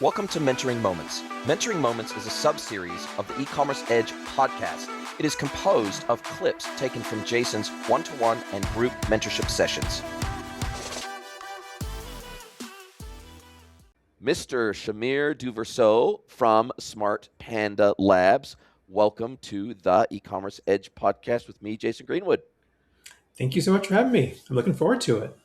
Welcome to Mentoring Moments. Mentoring Moments is a sub-series of the E-commerce Edge podcast. It is composed of clips taken from Jason's one-to-one and group mentorship sessions. Mr. Shamir DUVERSEAU from Smart Panda Labs, welcome to the E-commerce Edge podcast with me, Jason Greenwood. Thank you so much for having me. I'm looking forward to it.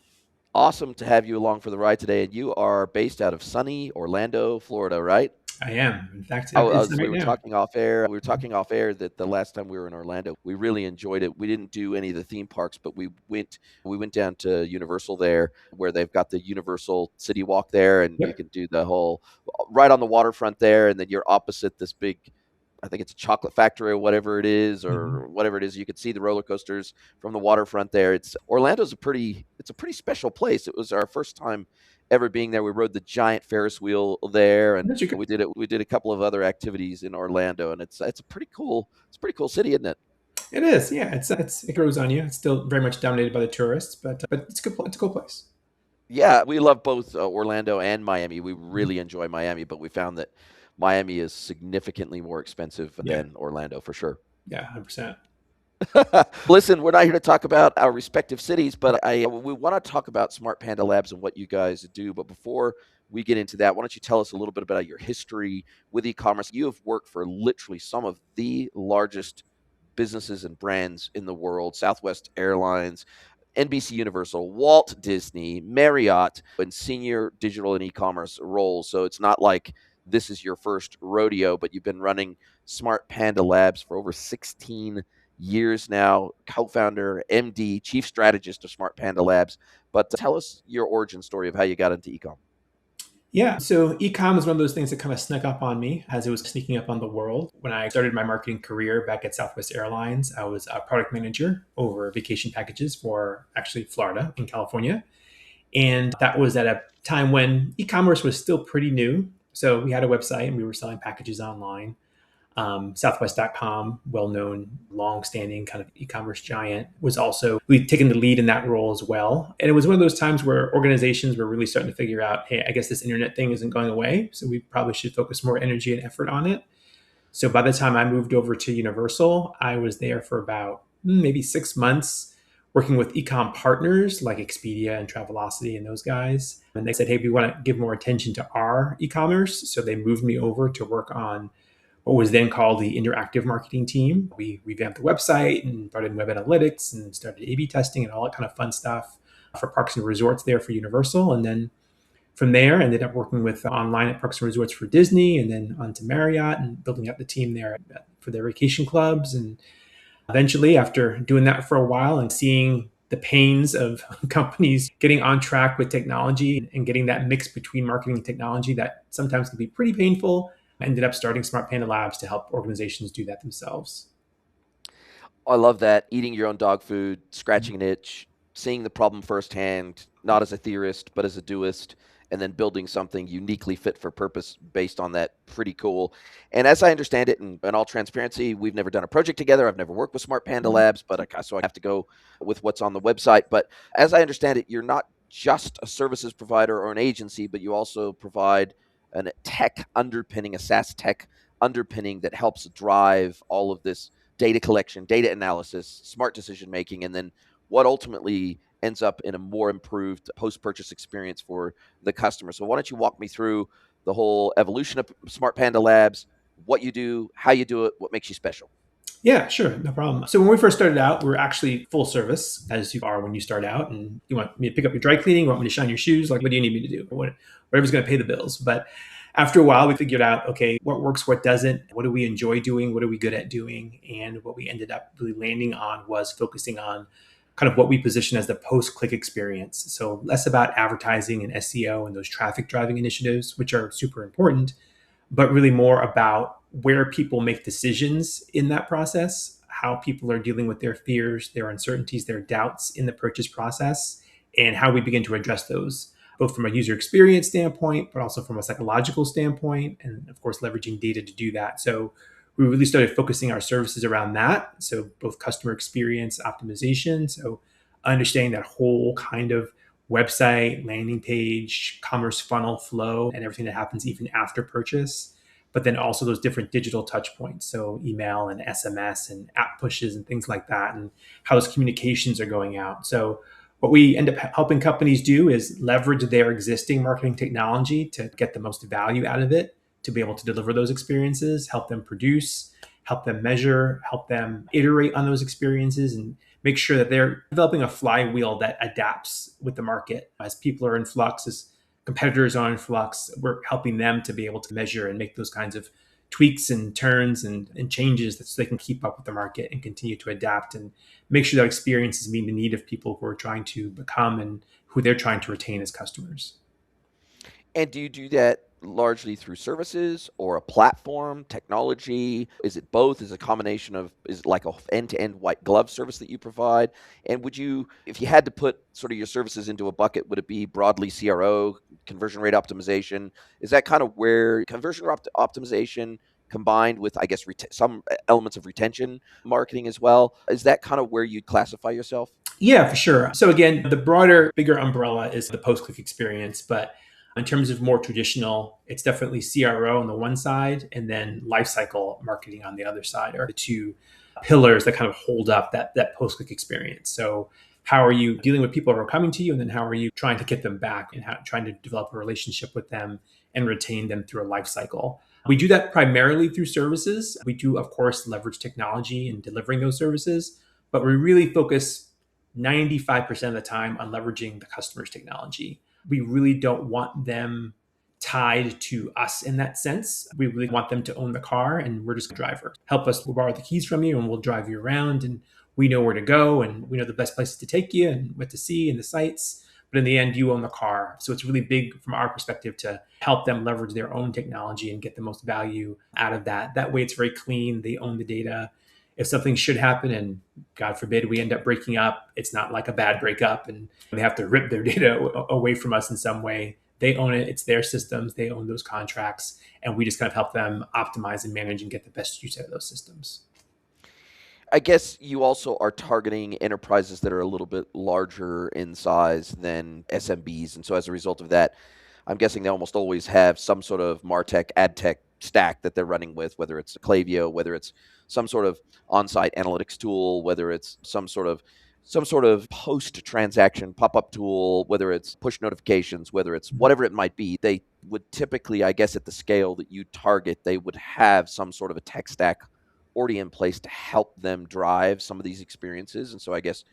Awesome to have you along for the ride today. And you are based out of sunny Orlando, Florida, right? I am. In fact, it's We right were now. talking off air. We were talking off air that the last time we were in Orlando, we really enjoyed it. We didn't do any of the theme parks, but we went down to Universal there, where they've got the Universal City Walk there, and you Yep. can do the whole right on the waterfront there, and then you're opposite this big, I think it's a chocolate factory or whatever it is, Mhm. or whatever it is. You can see the roller coasters from the waterfront there. Orlando's a pretty special place. It was our first time ever being there. We rode the giant Ferris wheel there, and That's good. we did a couple of other activities in Orlando, and it's a pretty cool city, isn't it? It is. Yeah. It grows on you. It's still very much dominated by the tourists, but it's a good. It's a cool place. Yeah, we love both Orlando and Miami. We Mhm. really enjoy Miami, but we found that Miami is significantly more expensive Yeah. than Orlando for sure. Yeah. 100%. Listen, we're not here to talk about our respective cities, but we want to talk about Smart Panda Labs and what you guys do. But before we get into that, why don't you tell us a little bit about your history with e-commerce? You have worked for literally some of the largest businesses and brands in the world: Southwest Airlines, NBC Universal, Walt Disney, Marriott, in senior digital and e-commerce roles. So it's not like this is your first rodeo, but you've been running Smart Panda Labs for over 16 years now, co-founder, MD, chief strategist of Smart Panda Labs. But tell us your origin story of how you got into e-com. Yeah. So e-com is one of those things that kind of snuck up on me as it was sneaking up on the world. When I started my marketing career back at Southwest Airlines, I was a product manager over vacation packages for actually Florida and California. And that was at a time when e-commerce was still pretty new. So we had a website and we were selling packages online. Southwest.com, well-known, long-standing kind of e-commerce giant, was also really taking the lead in that role as well. And it was one of those times where organizations were really starting to figure out, hey, I guess this internet thing isn't going away, so we probably should focus more energy and effort on it. So by the time I moved over to Universal, I was there for about maybe 6 months working with e-com partners like Expedia and Travelocity and those guys. And they said, hey, we want to give more attention to our e-commerce. So they moved me over to work on what was then called the interactive marketing team. We revamped the website and brought in web analytics and started A/B testing and all that kind of fun stuff for parks and resorts there for Universal. And then from there, I ended up working with online at Parks and Resorts for Disney, and then on to Marriott and building up the team there for their vacation clubs. And eventually, after doing that for a while and seeing the pains of companies getting on track with technology and getting that mix between marketing and technology that sometimes can be pretty painful, I ended up starting Smart Panda Labs to help organizations do that themselves. I love that. Eating your own dog food, scratching an itch, seeing the problem firsthand, not as a theorist, but as a doist, and then building something uniquely fit for purpose based on that. Pretty cool. And as I understand it, in all transparency, we've never done a project together. I've never worked with Smart Panda Labs, so I have to go with what's on the website. But as I understand it, you're not just a services provider or an agency, but you also provide a tech underpinning, a SaaS tech underpinning that helps drive all of this data collection, data analysis, smart decision making, and then what ultimately ends up in a more improved post-purchase experience for the customer. So why don't you walk me through the whole evolution of Smart Panda Labs, what you do, how you do it, what makes you special? Yeah, sure, no problem. So when we first started out, we were actually full service, as you are when you start out. And you want me to pick up your dry cleaning? You want me to shine your shoes? Like, what do you need me to do? Whatever's going to pay the bills. But after a while, we figured out, okay, what works, what doesn't, what do we enjoy doing, what are we good at doing? And what we ended up really landing on was focusing on kind of what we position as the post-click experience. So less about advertising and SEO and those traffic driving initiatives, which are super important, but really more about where people make decisions in that process, how people are dealing with their fears, their uncertainties, their doubts in the purchase process, and how we begin to address those, both from a user experience standpoint, but also from a psychological standpoint, and of course, leveraging data to do that. So we really started focusing our services around that. So both customer experience optimization, so understanding that whole kind of website, landing page, commerce funnel flow, and everything that happens even after purchase. But then also those different digital touch points, so email and SMS and app pushes and things like that, and how those communications are going out. So what we end up helping companies do is leverage their existing marketing technology to get the most value out of it, to be able to deliver those experiences, help them produce, help them measure, help them iterate on those experiences, and make sure that they're developing a flywheel that adapts with the market. As people are in flux, as competitors are in flux, we're helping them to be able to measure and make those kinds of tweaks and turns and changes so they can keep up with the market and continue to adapt and make sure that experiences meet the need of people who are trying to become and who they're trying to retain as customers. And do you do that largely through services or a platform, technology? Is it both? Is it a combination of, is it like a end-to-end white glove service that you provide? And would you, if you had to put sort of your services into a bucket, would it be broadly CRO, conversion rate optimization? Is that kind of where conversion rate optimization combined with, I guess, some elements of retention marketing as well? Is that kind of where you'd classify yourself? Yeah, for sure. So again, the broader, bigger umbrella is the post-click experience, but in terms of more traditional, it's definitely CRO on the one side and then lifecycle marketing on the other side are the two pillars that kind of hold up that post-click experience. So how are you dealing with people who are coming to you, and then how are you trying to get them back and trying to develop a relationship with them and retain them through a life cycle? We do that primarily through services. We do, of course, leverage technology in delivering those services, but we really focus 95% of the time on leveraging the customer's technology. We really don't want them tied to us in that sense. We really want them to own the car, and we're just a driver. Help us, we'll borrow the keys from you and we'll drive you around, and we know where to go and we know the best places to take you and what to see and the sights. But in the end, you own the car. So it's really big from our perspective to help them leverage their own technology and get the most value out of that. That way it's very clean. They own the data. If something should happen and God forbid we end up breaking up, it's not like a bad breakup and they have to rip their data away from us in some way. They own it. It's their systems. They own those contracts. And we just kind of help them optimize and manage and get the best use out of those systems. I guess you also are targeting enterprises that are a little bit larger in size than SMBs. And so as a result of that, I'm guessing they almost always have some sort of MarTech, AdTech stack that they're running with, whether it's Klaviyo, whether it's some sort of on-site analytics tool, whether it's some sort of post-transaction pop-up tool, whether it's push notifications, whether it's whatever it might be. They would typically, I guess, at the scale that you target, they would have some sort of a tech stack already in place to help them drive some of these experiences. And so I guess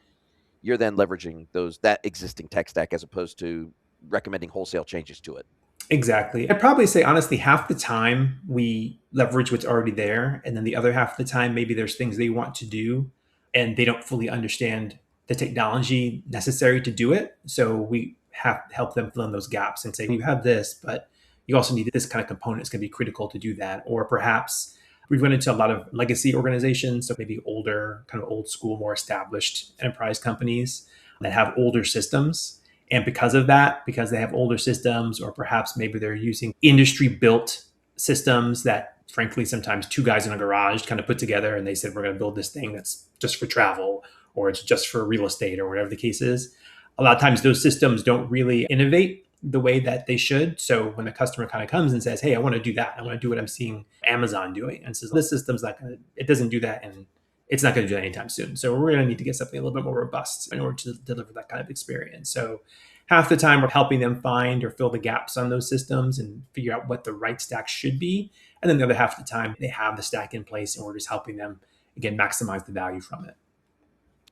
you're then leveraging that existing tech stack as opposed to recommending wholesale changes to it. Exactly. I'd probably say, honestly, half the time we leverage what's already there. And then the other half of the time, maybe there's things they want to do and they don't fully understand the technology necessary to do it. So we have to help them fill in those gaps and say, you have this, but you also need this kind of component. It's going to be critical to do that. Or perhaps we've run into a lot of legacy organizations, so maybe older, kind of old school, more established enterprise companies that have older systems. And because of that, because they have older systems, or perhaps maybe they're using industry built systems that, frankly, sometimes two guys in a garage kind of put together and they said, we're going to build this thing that's just for travel or it's just for real estate or whatever the case is. A lot of times those systems don't really innovate the way that they should. So when the customer kind of comes and says, hey, I want to do that, I want to do what I'm seeing Amazon doing, and says, this system's not going to, it doesn't do that. And it's not going to do that anytime soon. So we're going to need to get something a little bit more robust in order to deliver that kind of experience. So half the time we're helping them find or fill the gaps on those systems and figure out what the right stack should be. And then the other half of the time they have the stack in place and we're just helping them, again, maximize the value from it.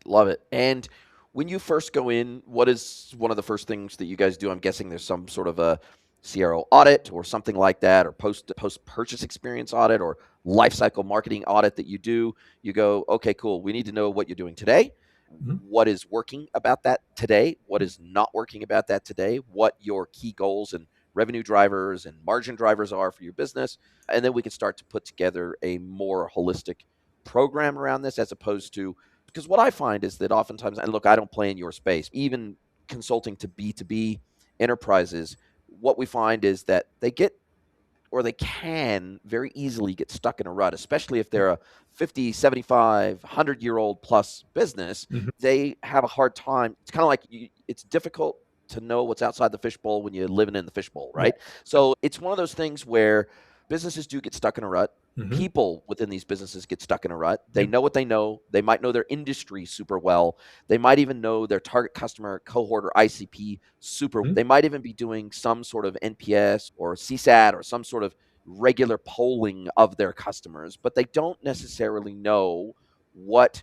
Love it. And when you first go in, what is one of the first things that you guys do? I'm guessing there's some sort of a CRO audit or something like that, or post purchase experience audit or lifecycle marketing audit that you do. You go, okay, cool. We need to know what you're doing today. Mm-hmm. What is working about that today? What is not working about that today? What your key goals and revenue drivers and margin drivers are for your business. And then we can start to put together a more holistic program around this, as opposed to, because what I find is that oftentimes, and look, I don't play in your space, even consulting to B2B enterprises, what we find is that they get, or they can very easily get stuck in a rut, especially if they're a 50, 75, 100-year-old plus business. Mm-hmm. They have a hard time. It's kind of like it's difficult to know what's outside the fishbowl when you're living in the fishbowl, Yeah. right? So it's one of those things where businesses do get stuck in a rut. Hmm. People within these businesses get stuck in a rut. They Yep. know what they know. They might know their industry super well. They might even know their target customer cohort or ICP super. Mhm. They might even be doing some sort of NPS or CSAT or some sort of regular polling of their customers, but they don't necessarily know what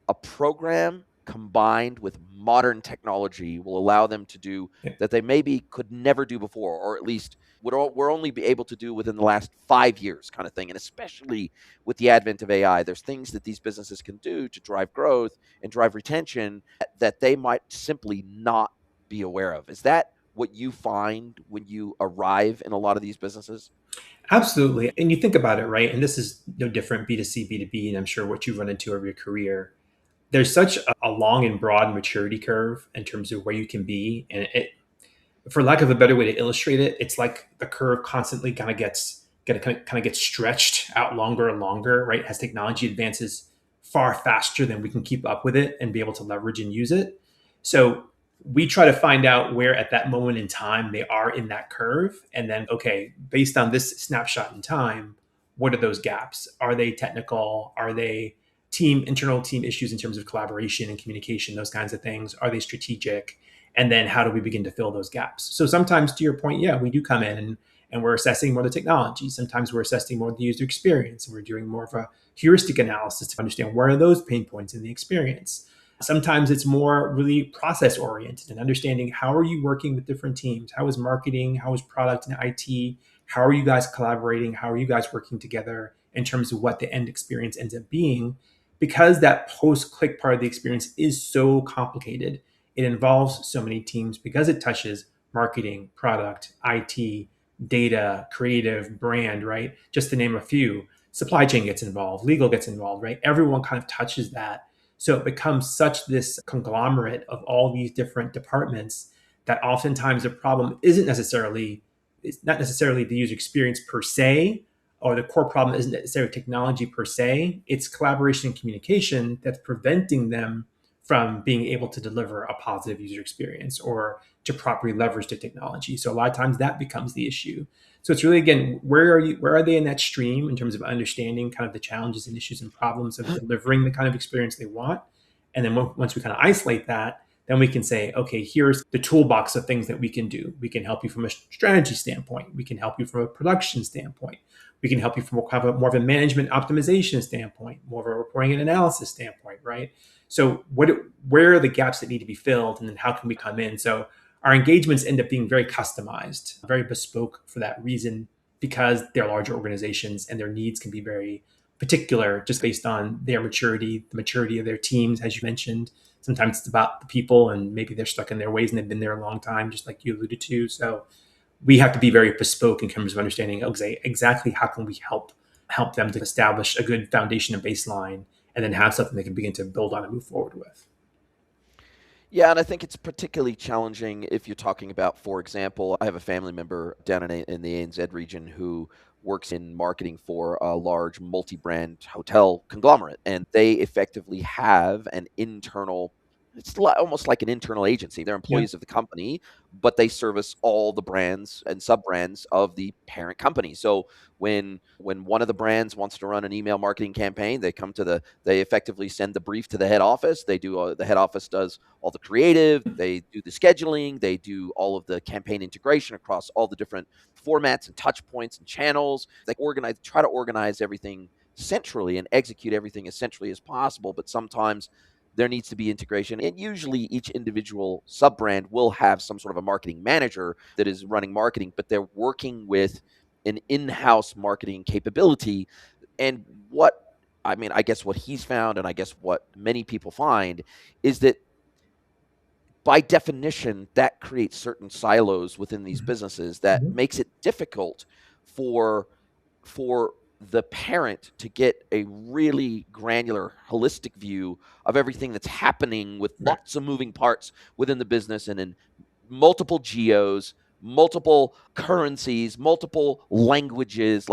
a program combined with modern technology will allow them to do Yeah. that they maybe could never do before, or at least we're only be able to do within the last 5 years, kind of thing. And especially with the advent of AI, there's things that these businesses can do to drive growth and drive retention that they might simply not be aware of. Is that what you find when you arrive in a lot of these businesses? Absolutely. And you think about it, right? And this is no different B2C, B2B, and I'm sure what you've run into over your career. There's such a long and broad maturity curve in terms of where you can be. And for lack of a better way to illustrate it, it's like the curve constantly kind of gets stretched out longer and longer, right? As technology advances far faster than we can keep up with it and be able to leverage and use it. So we try to find out where at that moment in time they are in that curve. And then, okay, based on this snapshot in time, what are those gaps? Are they technical? Are they internal team issues in terms of collaboration and communication, those kinds of things? Are they strategic? And then how do we begin to fill those gaps? So sometimes, to your point, yeah, we do come in and we're assessing more the technology. Sometimes we're assessing more the user experience, and we're doing more of a heuristic analysis to understand where are those pain points in the experience. Sometimes it's more really process oriented and understanding how are you working with different teams? How is marketing? How is product and IT? How are you guys collaborating? How are you guys working together in terms of what the end experience ends up being? Because that post click part of the experience is so complicated, it involves so many teams because it touches marketing, product, IT, data, creative, brand, right? Just to name a few. Supply chain gets involved, legal gets involved, right? Everyone kind of touches that. So it becomes such this conglomerate of all these different departments that oftentimes the problem it's not necessarily the user experience per se, or the core problem isn't necessarily technology per se. It's collaboration and communication that's preventing them from being able to deliver a positive user experience or to properly leverage the technology. So a lot of times that becomes the issue. So it's really, again, where are they in that stream in terms of understanding kind of the challenges and issues and problems of delivering the kind of experience they want? And then once we kind of isolate that, then we can say, okay, here's the toolbox of things that we can do. We can help you from a strategy standpoint. We can help you from a production standpoint. We can help you from more of a management optimization standpoint, more of a reporting and analysis standpoint, right? So where are the gaps that need to be filled, and then how can we come in? So our engagements end up being very customized, very bespoke for that reason, because they're larger organizations and their needs can be very particular just based on their maturity, the maturity of their teams, as you mentioned. Sometimes it's about the people and maybe they're stuck in their ways and they've been there a long time, just like you alluded to. So we have to be very bespoke in terms of understanding exactly how can we help them to establish a good foundation and baseline, and then have something they can begin to build on and move forward with. Yeah, and I think it's particularly challenging if you're talking about, for example, I have a family member down in the ANZ region who works in marketing for a large multi-brand hotel conglomerate, and they effectively have an internal. It's almost like an internal agency. They're Yeah. employees of the company, but they service all the brands and sub brands of the parent company. So when one of the brands wants to run an email marketing campaign, they effectively send the brief to the head office. The head office does all the creative, they do the scheduling, they do all of the campaign integration across all the different formats and touch points and channels. They try to organize everything centrally and execute everything as centrally as possible, but sometimes there needs to be integration. And usually each individual sub brand will have some sort of a marketing manager that is running marketing, but they're working with an in-house marketing capability. And I guess what he's found, and I guess what many people find, is that by definition, that creates certain silos within these businesses that Mhm. makes it difficult for for the parent to get a really granular, holistic view of everything that's happening with Right. lots of moving parts within the business and in multiple geos, multiple currencies, multiple languages.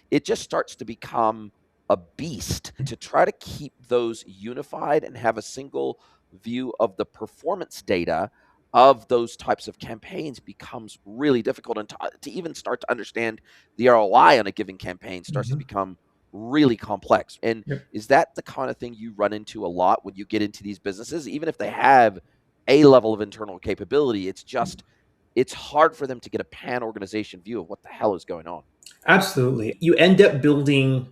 It just starts to become a beast to try to keep those unified and have a single view of the performance data. of those types of campaigns becomes really difficult. And to even start to understand the ROI on a given campaign starts to Mhm. become really complex. And Yep. is that the kind of thing you run into a lot when you get into these businesses? Even if they have a level of internal capability, it's hard for them to get a pan organization view of what the hell is going on. Absolutely. You end up building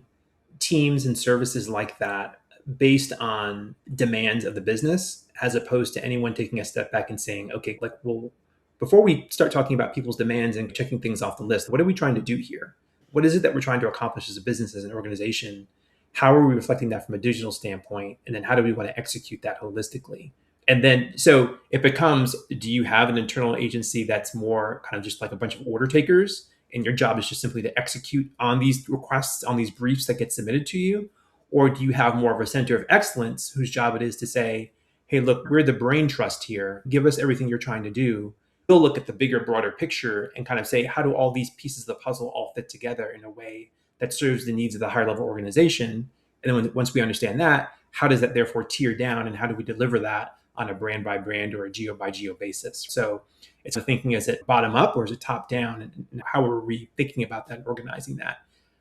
teams and services like that based on demands of the business, as opposed to anyone taking a step back and saying, okay, like, well, before we start talking about people's demands and checking things off the list, what are we trying to do here? What is it that we're trying to accomplish as a business, as an organization? How are we reflecting that from a digital standpoint? And then how do we want to execute that holistically? And then, so it becomes, do you have an internal agency that's more kind of just like a bunch of order takers? And your job is just simply to execute on these requests, on these briefs that get submitted to you? Or do you have more of a center of excellence whose job it is to say, hey, look, we're the brain trust here. Give us everything you're trying to do. We'll look at the bigger, broader picture and kind of say, how do all these pieces of the puzzle all fit together in a way that serves the needs of the higher level organization? And then once we understand that, how does that therefore tier down, and how do we deliver that on a brand by brand or a geo by geo basis? So it's a thinking, is it bottom up or is it top down? And how are we thinking about that and organizing that?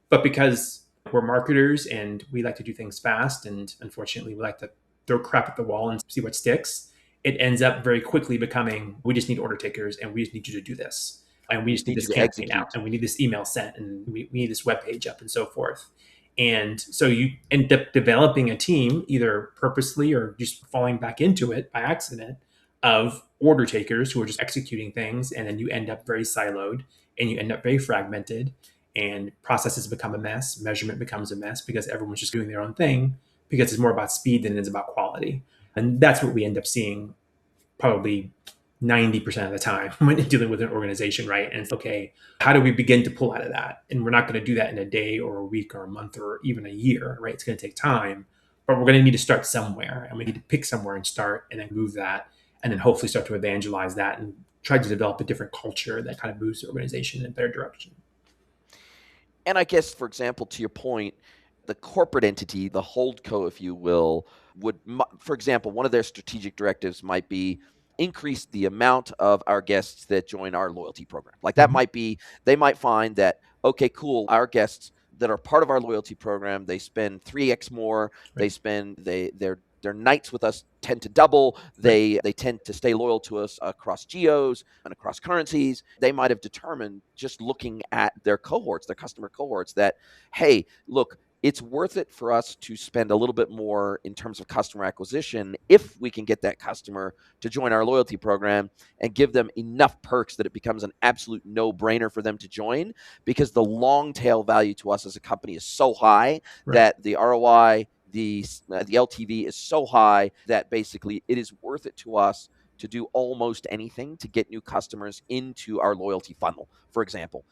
But because we're marketers and we like to do things fast, and unfortunately we like to throw crap at the wall and see what sticks, it ends up very quickly becoming, we just need order takers and we just need you to do this. And we We just just need need this you to campaign out execute. and we need this email sent and we need this web page up and so forth. And so you end up developing a team, either purposely or just falling back into it by accident, of order takers who are just executing things. And then you end up very siloed and you end up very fragmented, and processes become a mess. Measurement becomes a mess because everyone's just doing their own thing, because it's more about speed than it is about quality. And that's what we end up seeing probably 90% of the time when dealing with an organization, right? And it's okay, how do we begin to pull out of that? And we're not going to do that in a day or a week or a month or even a year, right? It's going to take time, but we're going to need to start somewhere, and we need to pick somewhere and start, and then move that, and then hopefully start to evangelize that and try to develop a different culture that kind of moves the organization in a better direction. And I guess, for example, to your point, the corporate entity, the holdco, if you will, for example, one of their strategic directives might be increase the amount of our guests that join our loyalty program. Like that Mhm. might be, they might find that, okay, cool, our guests that are part of our loyalty program, they spend 3x more, Right. their nights with us tend to double. Right. They tend to stay loyal to us across geos and across currencies. They might have determined, just looking at their cohorts, their customer cohorts, that, hey, look, it's worth it for us to spend a little bit more in terms of customer acquisition if we can get that customer to join our loyalty program and give them enough perks that it becomes an absolute no-brainer for them to join, because the long tail value to us as a company is so high Right. that the ROI, the LTV is so high that basically it is worth it to us to do almost anything to get new customers into our loyalty funnel, for example.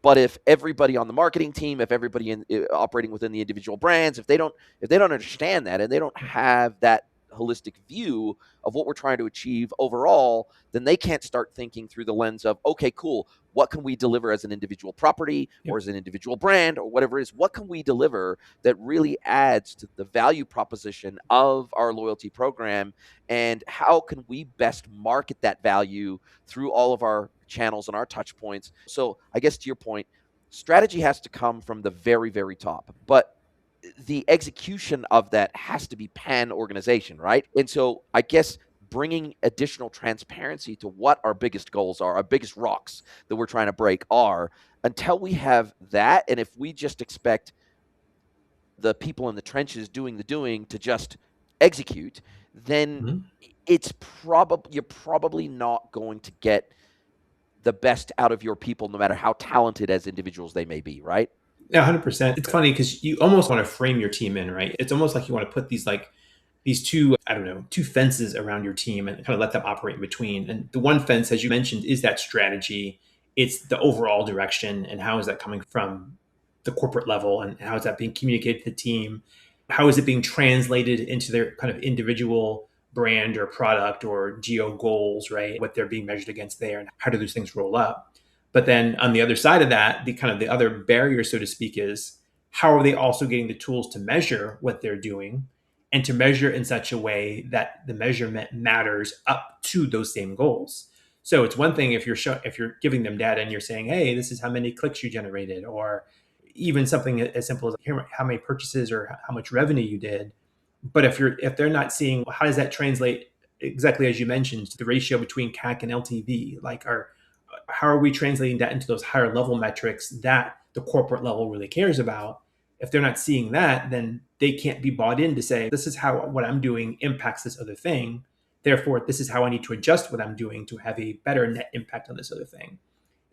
But if everybody on the marketing team, if everybody operating within the individual brands, if they don't understand that and they don't have that holistic view of what we're trying to achieve overall, then they can't start thinking through the lens of, okay, cool, what can we deliver as an individual property or Yep. as an individual brand or whatever it is? What can we deliver that really adds to the value proposition of our loyalty program? And how can we best market that value through all of our channels and our touch points? So I guess to your point, strategy has to come from the very, very top, but the execution of that has to be pan organization, right? And so I guess bringing additional transparency to what our biggest goals are, our biggest rocks that we're trying to break are, until we have that, and if we just expect the people in the trenches doing the doing to just execute, then Mhm. you're probably not going to get the best out of your people, no matter how talented as individuals they may be, right? Yeah, 100%. It's funny because you almost want to frame your team in, right? It's almost like you want to put these, like, these two, I don't know, two fences around your team and kind of let them operate in between. And the one fence, as you mentioned, is that strategy. It's the overall direction, and how is that coming from the corporate level, and how is that being communicated to the team? How is it being translated into their kind of individual brand or product or geo goals, right? What they're being measured against there, and how do those things roll up? But then on the other side of that, the kind of the other barrier, so to speak, is how are they also getting the tools to measure what they're doing? and to measure in such a way that the measurement matters up to those same goals. So it's one thing if if you're giving them data and you're saying, hey, this is how many clicks you generated, or even something as simple as here how many purchases or how much revenue you did. But if they're not seeing, well, how does that translate exactly as you mentioned, the ratio between CAC and LTV, like how are we translating that into those higher level metrics that the corporate level really cares about? If they're not seeing that, then they can't be bought in to say, this is how what I'm doing impacts this other thing. Therefore, this is how I need to adjust what I'm doing to have a better net impact on this other thing.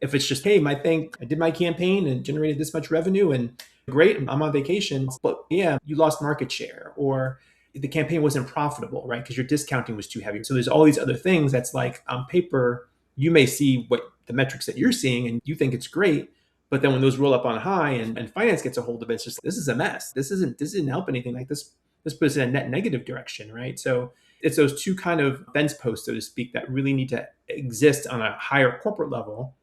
If it's just, hey, my thing, I did my campaign and generated this much revenue and great, I'm on vacation, but yeah, you lost market share or the campaign wasn't profitable, right? Because your discounting was too heavy. So there's all these other things that's like on paper, you may see what the metrics that you're seeing and you think it's great. But then when those roll up on high and finance gets a hold of it, it's just, this is a mess. This didn't help anything. Like this puts in a net negative direction, right? So it's those two kind of fence posts, so to speak, that really need to exist on a higher corporate level.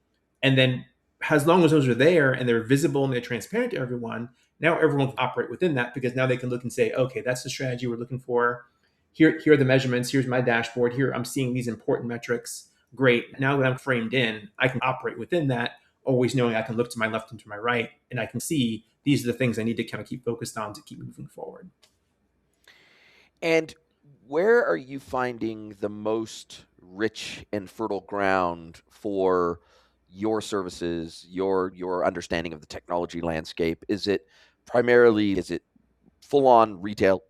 And then as long as those are there and they're visible and they're transparent to everyone, now everyone can operate within that because now they can look and say, okay, that's the strategy we're looking for. Here are the measurements. Here's my dashboard. Here I'm seeing these important metrics. Great. Now that I'm framed in, I can operate within that, always knowing I can look to my left and to my right, and I can see these are the things I need to kind of keep focused on to keep moving forward. And where are you finding the most rich and fertile ground for your services, your understanding of the technology landscape? Is it full on retail,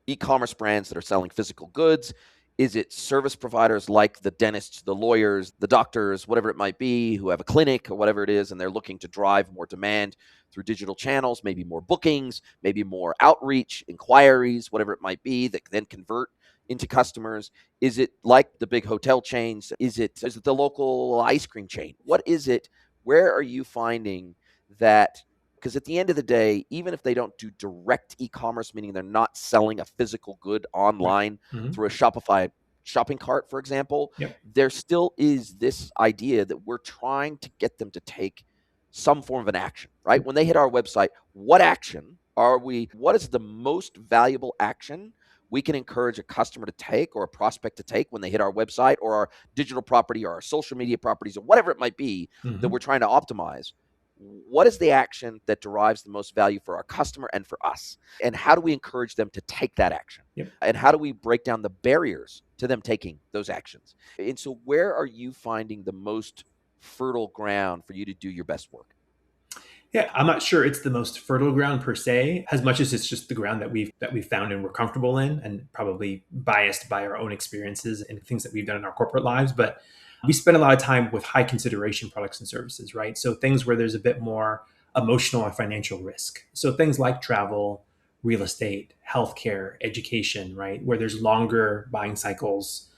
e-commerce brands that are selling physical goods? Is it service providers like the dentists, the lawyers, the doctors, whatever it might be, who have a clinic or whatever it is, and they're looking to drive more demand through digital channels, maybe more bookings, maybe more outreach, inquiries, whatever it might be, that then convert into customers? Is it like the big hotel chains? Is it the local ice cream chain? What is it? Where are you finding that? Because at the end of the day, even if they don't do direct e-commerce, meaning they're not selling a physical good online Mm-hmm. through a Shopify shopping cart, for example, Yep. there still is this idea that we're trying to get them to take some form of an action, right? When they hit our website, what is the most valuable action we can encourage a customer to take or a prospect to take when they hit our website or our digital property or our social media properties or whatever it might be that Mm-hmm. we're trying to optimize? What is the action that derives the most value for our customer and for us? And how do we encourage them to take that action? Yep. And how do we break down the barriers to them taking those actions? And so, where are you finding the most fertile ground for you to do your best work? Yeah, I'm not sure it's the most fertile ground per se, as much as it's just the ground that we've found and we're comfortable in, and probably biased by our own experiences and things that we've done in our corporate lives. But we spend a lot of time with high consideration products and services, right? So things where there's a bit more emotional and financial risk. So things like travel, real estate, healthcare, education, right? Where there's longer buying cycles,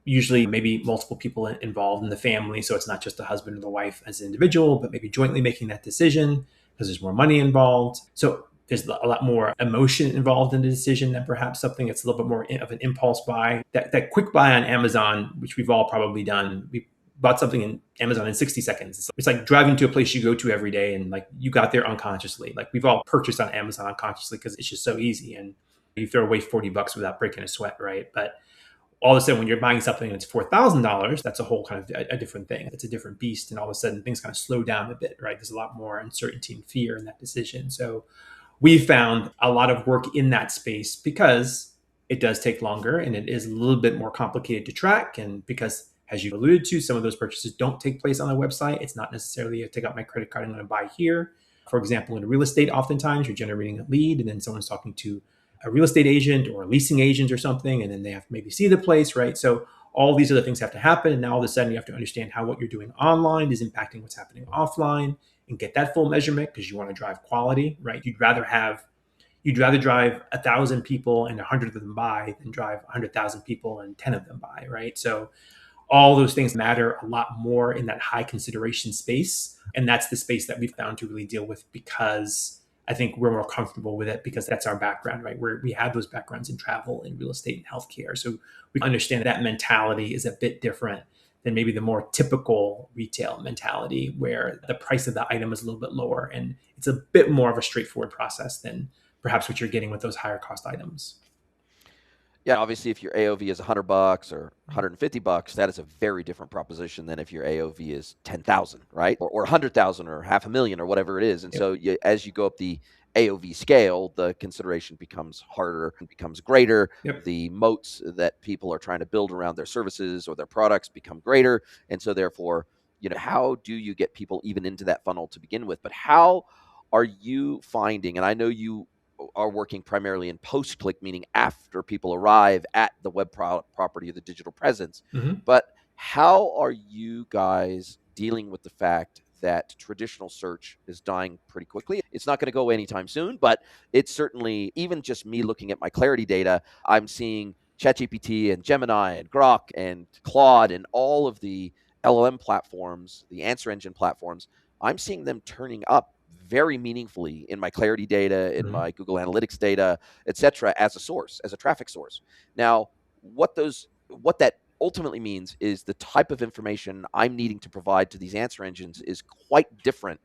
usually maybe multiple people involved in the family. So it's not just the husband or the wife as an individual, but maybe jointly making that decision because there's more money involved. So there's a lot more emotion involved in the decision than perhaps something that's a little bit more of an impulse buy. That quick buy on Amazon, which we've all probably done. We bought something in Amazon in 60 seconds. It's like driving to a place you go to every day and like you got there unconsciously. Like we've all purchased on Amazon unconsciously because it's just so easy and you throw away $40 without breaking a sweat, right? But all of a sudden when you're buying something and it's $4,000, that's a whole kind of a different thing. It's a different beast. And all of a sudden things kind of slow down a bit, right? There's a lot more uncertainty and fear in that decision. So we found a lot of work in that space because it does take longer and it is a little bit more complicated to track. And because, as you alluded to, some of those purchases don't take place on the website. It's not necessarily a take out my credit card, I'm going to buy here. For example, in real estate, oftentimes you're generating a lead and then someone's talking to a real estate agent or a leasing agent or something, and then they have to maybe see the place, right? So all these other things have to happen. And now all of a sudden you have to understand how what you're doing online is impacting what's happening offline and get that full measurement because you want to drive quality, right? You'd rather drive 1,000 people and 100 of them buy than drive 100,000 people and 10 of them buy, right? So all those things matter a lot more in that high consideration space. And that's the space that we've found to really deal with because I think we're more comfortable with it because that's our background, right? We have those backgrounds in travel and real estate and healthcare. So we understand that mentality is a bit different than maybe the more typical retail mentality where the price of the item is a little bit lower and it's a bit more of a straightforward process than perhaps what you're getting with those higher cost items. Yeah, obviously, if your AOV is $100 or $150, that is a very different proposition than if your AOV is 10,000, right? Or 100,000 or half a million or whatever it is. And Yep. so, as you go up the AOV scale, the consideration becomes harder and becomes greater. Yep. The moats that people are trying to build around their services or their products become greater. And so, therefore, how do you get people even into that funnel to begin with? But how are you finding, and I know you are working primarily in post click, meaning after people arrive at the web property or the digital presence. Mm-hmm. But how are you guys dealing with the fact that traditional search is dying pretty quickly? It's not going to go anytime soon, but it's certainly, even just me looking at my Clarity data, I'm seeing ChatGPT and Gemini and Grok and Claude and all of the LLM platforms, the answer engine platforms. I'm seeing them turning up very meaningfully in my Clarity data, in Mm-hmm. my Google Analytics data, et cetera, as a source, as a traffic source. Now, what that ultimately means is the type of information I'm needing to provide to these answer engines is quite different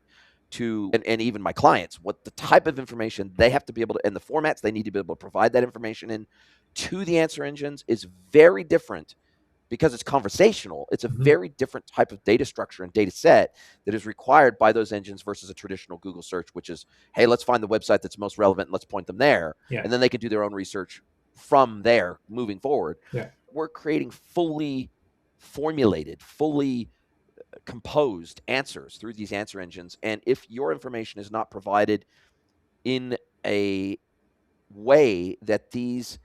to, and even my clients, what the type of information they have to be able to, and the formats they need to be able to provide that information in to the answer engines is very different because it's conversational. It's a Mm-hmm. very different type of data structure and data set that is required by those engines versus a traditional Google search, which is, hey, let's find the website that's most relevant and let's point them there. Yeah. And then they can do their own research from there moving forward. Yeah. We're creating fully formulated, fully composed answers through these answer engines. And if your information is not provided in a way that these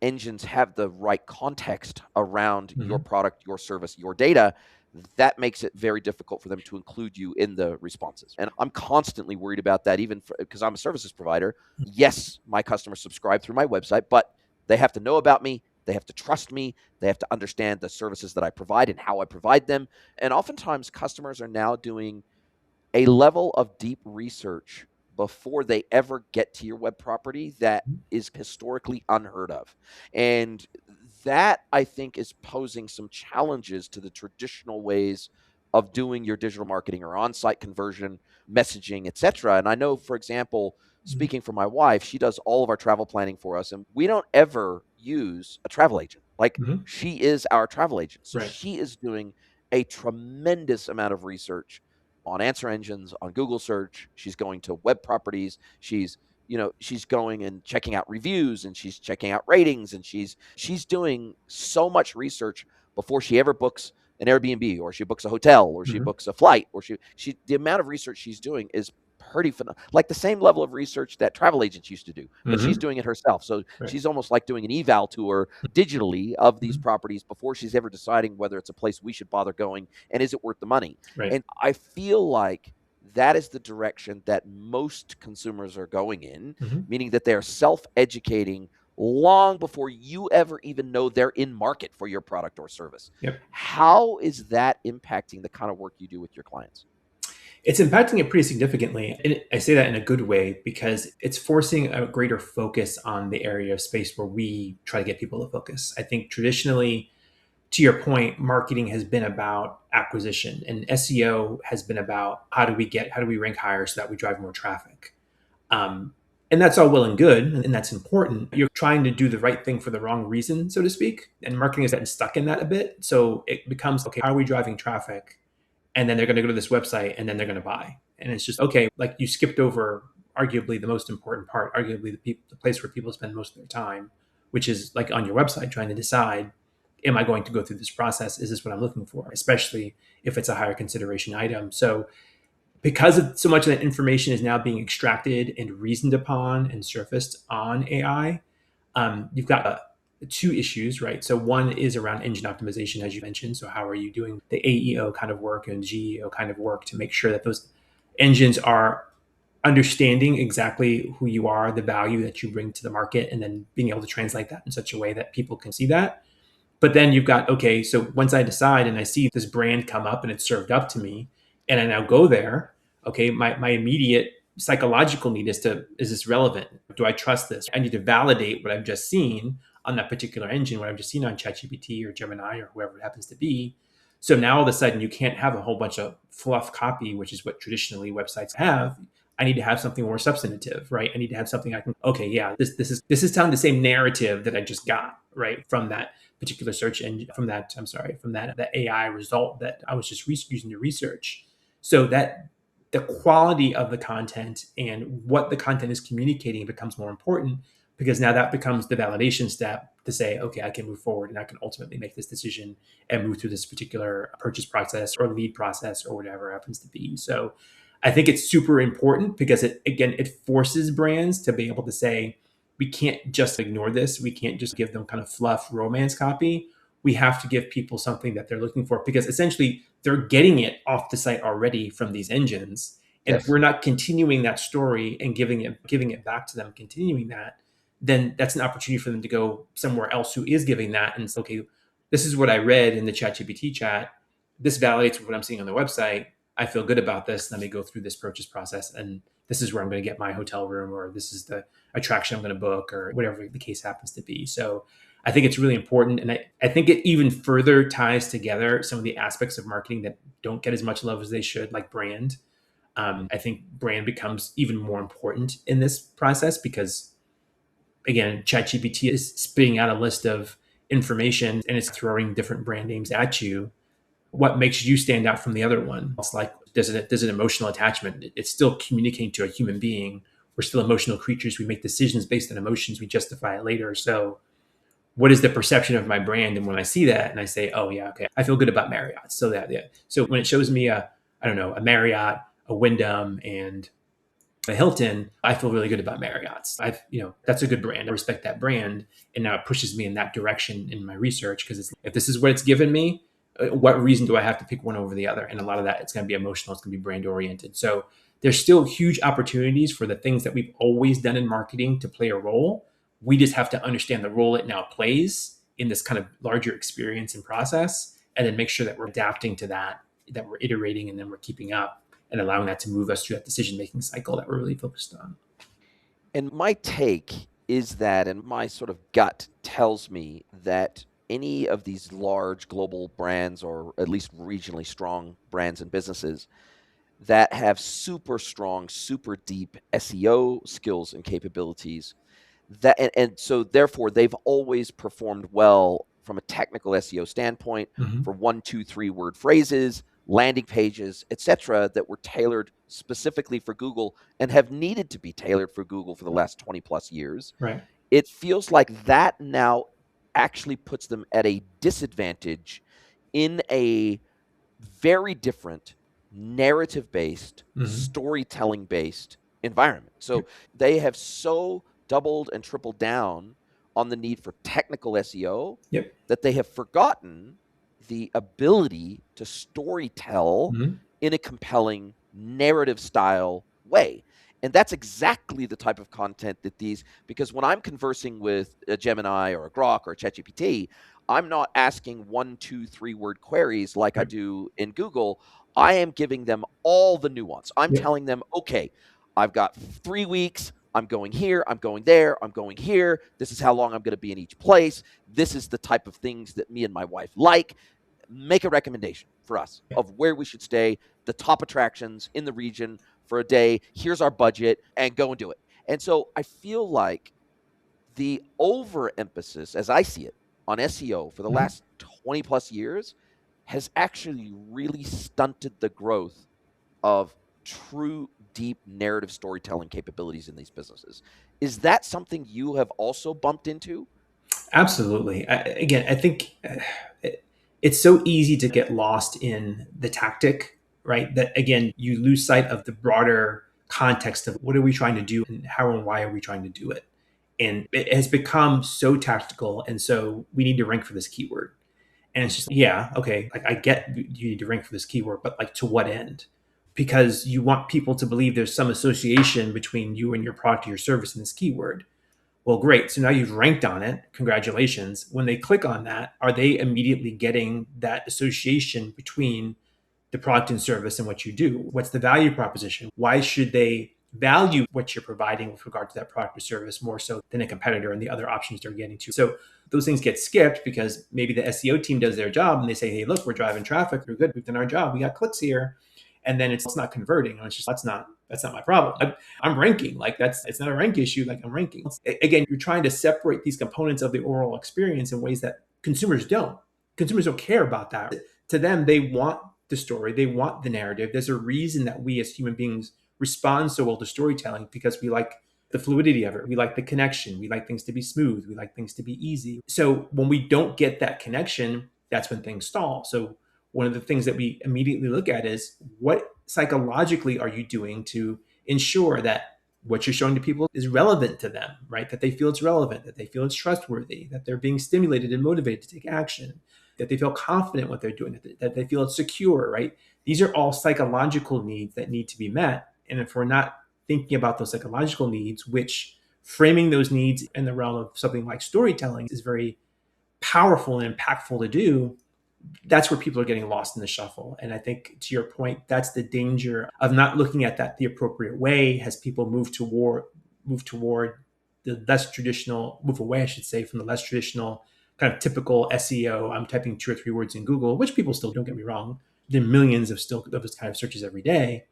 engines have the right context around your Mm-hmm. product, your service, your data, that makes it very difficult for them to include you in the responses. And I'm constantly worried about that, even because I'm a services provider. Yes, my customers subscribe through my website, but they have to know about me. They have to trust me. They have to understand the services that I provide and how I provide them. And oftentimes, customers are now doing a level of deep research before they ever get to your web property that is historically unheard of. And that, I think, is posing some challenges to the traditional ways of doing your digital marketing or on-site conversion, messaging, etc. And I know, for example, Mm-hmm. speaking for my wife, she does all of our travel planning for us, and we don't ever use a travel agent. Like, Mm-hmm. she is our travel agent. So Right. she is doing a tremendous amount of research on answer engines, on Google search. She's going to web properties. She's going and checking out reviews, and she's checking out ratings, and she's doing so much research before she ever books an Airbnb, or she books a hotel, or she Mm-hmm. books a flight, or she the amount of research she's doing is pretty phenomenal. Like the same level of research that travel agents used to do, but she's Mm-hmm. doing it herself. So Right. she's almost like doing an eval tour digitally of these Mm-hmm. properties before she's ever deciding whether it's a place we should bother going and is it worth the money. Right. And I feel like that is the direction that most consumers are going in, Mm-hmm. meaning that they're self educating long before you ever even know they're in market for your product or service. Yep. How is that impacting the kind of work you do with your clients? It's impacting it pretty significantly. And I say that in a good way because it's forcing a greater focus on the area of space where we try to get people to focus. I think traditionally, to your point, marketing has been about acquisition and SEO has been about how do we rank higher so that we drive more traffic. Um, and that's all well and good, and that's important. You're trying to do the right thing for the wrong reason, so to speak. And marketing has gotten stuck in that a bit. So it becomes, okay, how are we driving traffic? And then they're going to go to this website and then they're going to buy. And it's just, okay, like you skipped over arguably the most important part, arguably the place where people spend most of their time, which is like on your website trying to decide, am I going to go through this process? Is this what I'm looking for? Especially if it's a higher consideration item. So because of so much of that information is now being extracted and reasoned upon and surfaced on AI, you've got two issues, right? So one is around engine optimization, as you mentioned. So how are you doing the AEO kind of work and GEO kind of work to make sure that those engines are understanding exactly who you are, the value that you bring to the market, and then being able to translate that in such a way that people can see that. But then you've got, okay, so once I decide and I see this brand come up and it's served up to me, and I now go there, okay, my immediate psychological need is this relevant? Do I trust this? I need to validate what I've just seen on that particular engine, what I've just seen on ChatGPT or Gemini or whoever it happens to be. So now all of a sudden you can't have a whole bunch of fluff copy, which is what traditionally websites have. I need to have something more substantive, right? I need to have something I can, okay, yeah, this is telling the same narrative that I just got, right, from that particular search engine, from that, I'm sorry, from that AI result that I was just using to research. So that the quality of the content and what the content is communicating becomes more important, because now that becomes the validation step to say, okay, I can move forward and I can ultimately make this decision and move through this particular purchase process or lead process or whatever it happens to be. So I think it's super important because it forces brands to be able to say, we can't just ignore this. We can't just give them kind of fluff romance copy. We have to give people something that they're looking for, because essentially they're getting it off the site already from these engines. And if Yes. we're not continuing that story and giving it back to them, continuing that, then that's an opportunity for them to go somewhere else who is giving that and say, okay, this is what I read in the ChatGPT chat. This validates what I'm seeing on the website. I feel good about this. Let me go through this purchase process, and this is where I'm going to get my hotel room, or this is the attraction I'm going to book, or whatever the case happens to be. So I think it's really important. And I think it even further ties together some of the aspects of marketing that don't get as much love as they should, like brand. I think brand becomes even more important in this process because, again, ChatGPT is spitting out a list of information and it's throwing different brand names at you. What makes you stand out from the other one? It's like, there's an emotional attachment. It's still communicating to a human being. We're still emotional creatures. We make decisions based on emotions. We justify it later. So what is the perception of my brand? And when I see that and I say, oh yeah, okay, I feel good about Marriott. So that, yeah. So when it shows me I don't know, a Marriott, a Wyndham, and a Hilton, I feel really good about Marriott's. That's a good brand. I respect that brand. And now it pushes me in that direction in my research, because if this is what it's given me, what reason do I have to pick one over the other? And a lot of that, it's going to be emotional. It's going to be brand oriented. So there's still huge opportunities for the things that we've always done in marketing to play a role. We just have to understand the role it now plays in this kind of larger experience and process, and then make sure that we're adapting to that we're iterating, and then we're keeping up and allowing that to move us through that decision-making cycle that we're really focused on. And my take is that, and my sort of gut tells me that any of these large global brands, or at least regionally strong brands and businesses that have super strong, super deep SEO skills and capabilities, and so therefore they've always performed well from a technical SEO standpoint for 1, 2, 3 word phrases, landing pages, etc., that were tailored specifically for Google and have needed to be tailored for Google for the last 20 plus years. Right. It feels like that now actually puts them at a disadvantage in a very different narrative-based, storytelling-based environment. So they have so doubled and tripled down on the need for technical SEO that they have forgotten the ability to storytell in a compelling narrative style way. And that's exactly the type of content that because when I'm conversing with a Gemini or a Grok or a ChatGPT, I'm not asking 1, 2, 3 word queries like I do in Google. I am giving them all the nuance. I'm telling them, okay, I've got 3 weeks. I'm going here. I'm going there. I'm going here. This is how long I'm going to be in each place. This is the type of things that me and my wife like. Make a recommendation for us of where we should stay, the top attractions in the region for a day. Here's our budget, and go and do it. And so I feel like the overemphasis, as I see it, on SEO for the last 20 plus years has actually really stunted the growth of true deep narrative storytelling capabilities in these businesses. Is that something you have also bumped into? Absolutely. I think it's so easy to get lost in the tactic, right? That, again, you lose sight of the broader context of what are we trying to do and how and why are we trying to do it. And it has become so tactical. And so we need to rank for this keyword. And it's just, yeah, okay, like I get you need to rank for this keyword, but like to what end? Because you want people to believe there's some association between you and your product or your service and this keyword. Well, great. So now you've ranked on it. Congratulations. When they click on that, are they immediately getting that association between the product and service and what you do? What's the value proposition? Why should they value what you're providing with regard to that product or service more so than a competitor and the other options they're getting to? So those things get skipped because maybe the SEO team does their job and they say, hey, look, we're driving traffic. We're good. We've done our job. We got clicks here. and then it's not converting. And it's just that's not my problem. I'm ranking. Like it's not a rank issue. Like I'm ranking. Again, you're trying to separate these components of the oral experience in ways that consumers don't. Consumers don't care about that. To them, they want the story, they want the narrative. There's a reason that we as human beings respond so well to storytelling, because we like the fluidity of it. We like the connection. We like things to be smooth. We like things to be easy. So when we don't get that connection, that's when things stall. So one of the things that we immediately look at is, what psychologically are you doing to ensure that what you're showing to people is relevant to them, right? That they feel it's relevant, that they feel it's trustworthy, that they're being stimulated and motivated to take action, that they feel confident what they're doing, that they feel it's secure, right? These are all psychological needs that need to be met. And if we're not thinking about those psychological needs, which framing those needs in the realm of something like storytelling is very powerful and impactful to do, that's where people are getting lost in the shuffle. And I think, to your point, that's the danger of not looking at that the appropriate way as people move toward the less traditional, move away, I should say, from the less traditional kind of typical SEO. I'm typing 2 or 3 words in Google, which people still, don't get me wrong, there are millions of those kind of searches every day.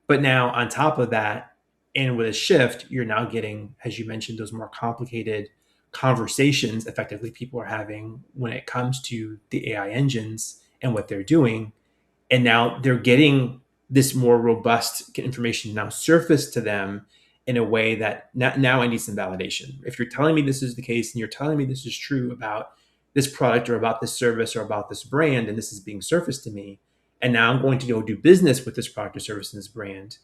But now on top of that, and with a shift, you're now getting, as you mentioned, those more complicated conversations effectively people are having when it comes to the AI engines and what they're doing. And now they're getting this more robust information now surfaced to them in a way that now I need some validation. If you're telling me this is the case, and you're telling me this is true about this product or about this service or about this brand, and this is being surfaced to me, and now I'm going to go do business with this product or service and this brand,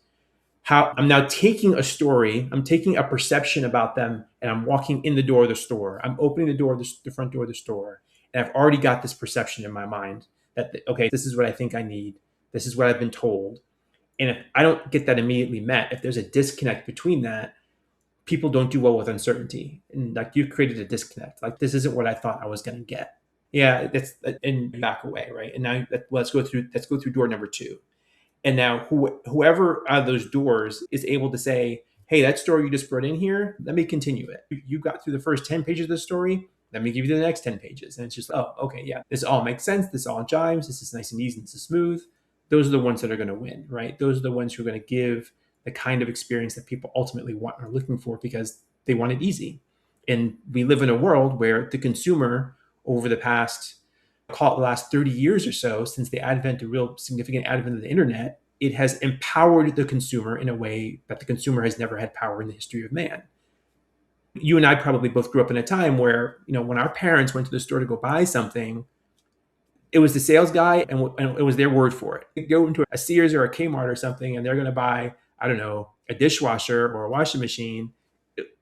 how I'm now taking a story, I'm taking a perception about them, and I'm walking in the door of the store. I'm opening the door, the front door of the store, and I've already got this perception in my mind that, okay, this is what I think I need. This is what I've been told. And if I don't get that immediately met, if there's a disconnect between that, people don't do well with uncertainty. And like, you've created a disconnect. Like, this isn't what I thought I was going to get. Yeah, that's, and back away, right? And now let's go through door number 2. And now whoever out of those doors is able to say, hey, that story you just brought in here, let me continue it. You got through the first 10 pages of the story, let me give you the next 10 pages. And it's just, oh, okay, yeah, this all makes sense. This all jives. This is nice and easy. This is smooth. Those are the ones that are going to win, right? Those are the ones who are going to give the kind of experience that people ultimately want or are looking for, because they want it easy. And we live in a world where the consumer, over the past, call it the last 30 years or so, since the real significant advent of the internet, it has empowered the consumer in a way that the consumer has never had power in the history of man. You and I probably both grew up in a time where, when our parents went to the store to go buy something, it was the sales guy, and it was their word for it. You go into a Sears or a Kmart or something, and they're going to buy, I don't know, a dishwasher or a washing machine.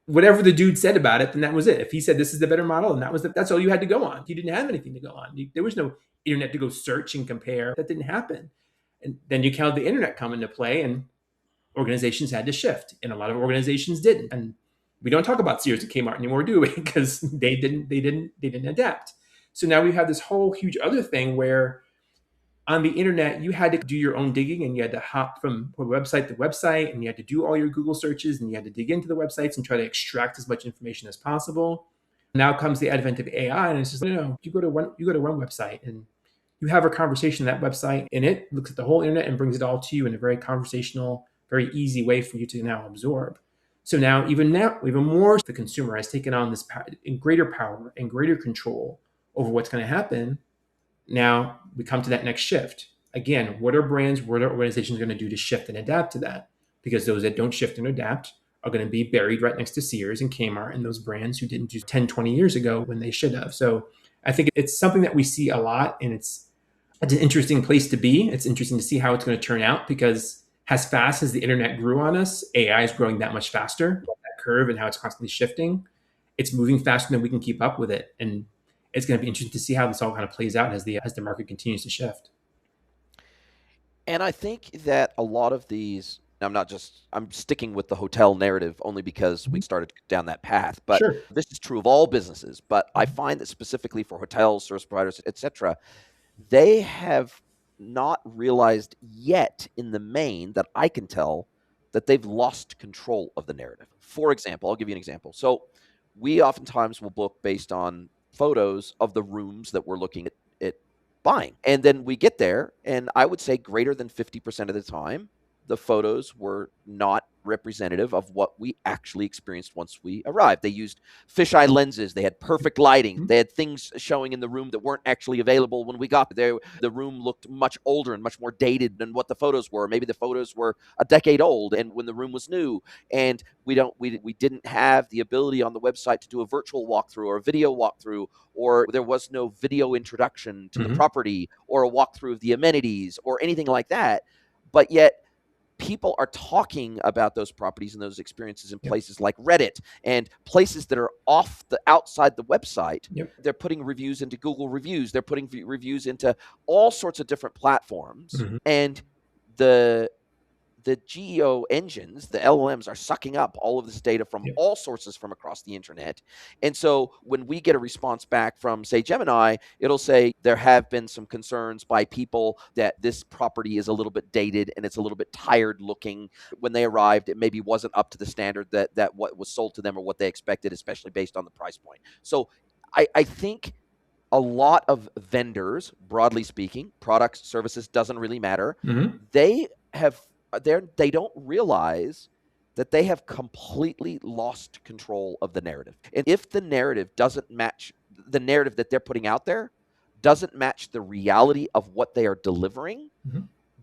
Whatever the dude said about it, then that was it. If he said this is the better model, and that's all you had to go on. You didn't have anything to go on. There was no internet to go search and compare. That didn't happen. And then you counted the internet come into play, and organizations had to shift, and a lot of organizations didn't. And we don't talk about Sears and Kmart anymore, do we? Because they didn't adapt. So now we have this whole huge other thing where on the internet, you had to do your own digging, and you had to hop from website to website, and you had to do all your Google searches, and you had to dig into the websites and try to extract as much information as possible. Now comes the advent of AI, and it's just, no, you go to one website, and you have a conversation on that website, and it looks at the whole internet and brings it all to you in a very conversational, very easy way for you to now absorb. So now, even more, the consumer has taken on this greater power and greater control over what's going to happen. Now we come to that next shift. Again, what are brands, what are organizations going to do to shift and adapt to that? Because those that don't shift and adapt are going to be buried right next to Sears and Kmart and those brands who didn't do 10, 20 years ago when they should have. So I think it's something that we see a lot, and it's an interesting place to be. It's interesting to see how it's going to turn out, because as fast as the internet grew on us, AI is growing that much faster. That curve and how it's constantly shifting, it's moving faster than we can keep up with it. And it's going to be interesting to see how this all kind of plays out as the market continues to shift. And I think that a lot of these, I'm sticking with the hotel narrative only because we started down that path, but Sure. this is true of all businesses. But I find that specifically for hotels, service providers, etc., they have not realized yet in the main, that I can tell, that they've lost control of the narrative. For example, I'll give you an example. So we oftentimes will book based on photos of the rooms that we're looking at buying. And then we get there, and I would say greater than 50% of the time, the photos were not representative of what we actually experienced once we arrived. They used fisheye lenses, they had perfect lighting, they had things showing in the room that weren't actually available when we got there. The room looked much older and much more dated than what the photos were. Maybe the photos were a decade old and when the room was new. And we didn't have the ability on the website to do a virtual walkthrough or a video walkthrough, or there was no video introduction to the property or a walkthrough of the amenities or anything like that. But yet people are talking about those properties and those experiences in places like Reddit and places that are off the outside the website. They're putting reviews into Google reviews. They're putting reviews into all sorts of different platforms. And the GEO engines, the LLMs, are sucking up all of this data from all sources from across the internet. And so when we get a response back from, say, Gemini, it'll say there have been some concerns by people that this property is a little bit dated and it's a little bit tired looking. When they arrived, it maybe wasn't up to the standard that what was sold to them or what they expected, especially based on the price point. So I think a lot of vendors, broadly speaking, products, services, doesn't really matter. They don't realize that they have completely lost control of the narrative. And if the narrative doesn't match, the narrative that they're putting out there doesn't match the reality of what they are delivering,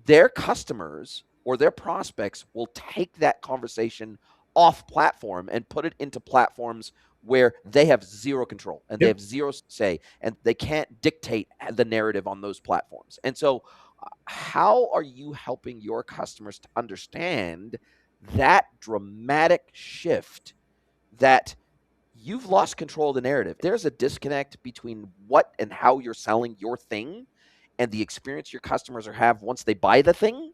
their customers or their prospects will take that conversation off platform and put it into platforms where they have zero control and they have zero say, and they can't dictate the narrative on those platforms. And so how are you helping your customers to understand that dramatic shift, that you've lost control of the narrative? There's a disconnect between what and how you're selling your thing and the experience your customers have once they buy the thing.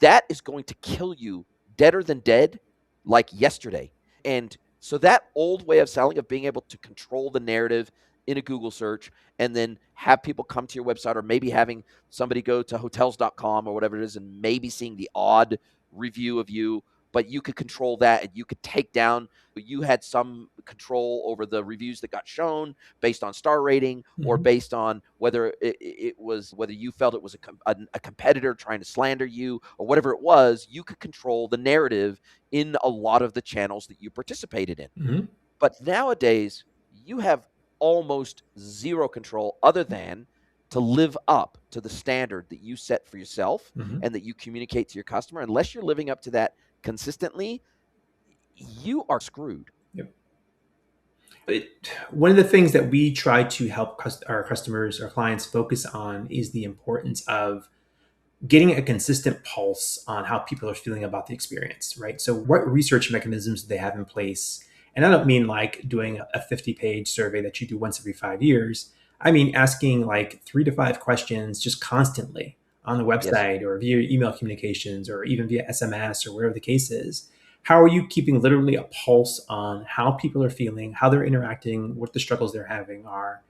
That is going to kill you deader than dead, like yesterday. And so that old way of selling, of being able to control the narrative in a Google search and then have people come to your website, or maybe having somebody go to hotels.com or whatever it is and maybe seeing the odd review of you, but you could control that and you could take down, you had some control over the reviews that got shown based on star rating or based on whether it was, whether you felt it was a competitor trying to slander you or whatever it was. You could control the narrative in a lot of the channels that you participated in. But nowadays, you have almost zero control other than to live up to the standard that you set for yourself and that you communicate to your customer. Unless you're living up to that consistently, you are screwed. One of the things that we try to help our customers, our clients focus on is the importance of getting a consistent pulse on how people are feeling about the experience, right? So what research mechanisms do they have in place? And I don't mean like doing a 50-page survey that you do once every 5 years. I mean asking like 3 to 5 questions just constantly on the website or via email communications or even via SMS or whatever the case is. How are you keeping literally a pulse on how people are feeling, how they're interacting, what the struggles they're having are?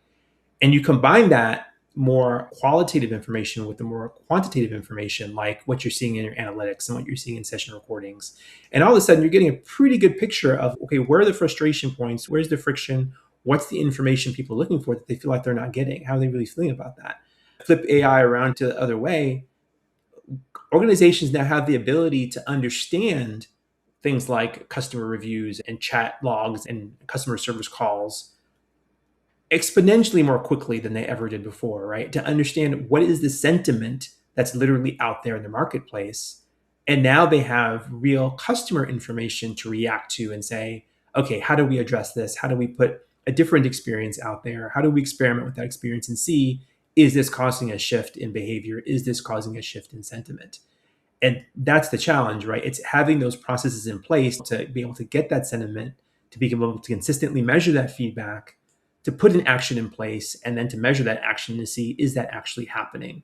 And you combine that more qualitative information with the more quantitative information, like what you're seeing in your analytics and what you're seeing in session recordings. And all of a sudden, you're getting a pretty good picture of, okay, where are the frustration points? Where's the friction? What's the information people are looking for that they feel like they're not getting? How are they really feeling about that? Flip AI around to the other way. Organizations now have the ability to understand things like customer reviews and chat logs and customer service calls exponentially more quickly than they ever did before, right? To understand what is the sentiment that's literally out there in the marketplace. And now they have real customer information to react to and say, okay, how do we address this? How do we put a different experience out there? How do we experiment with that experience and see, is this causing a shift in behavior? Is this causing a shift in sentiment? And that's the challenge, right? It's having those processes in place to be able to get that sentiment, to be able to consistently measure that feedback, to put an action in place, and then to measure that action to see, is that actually happening?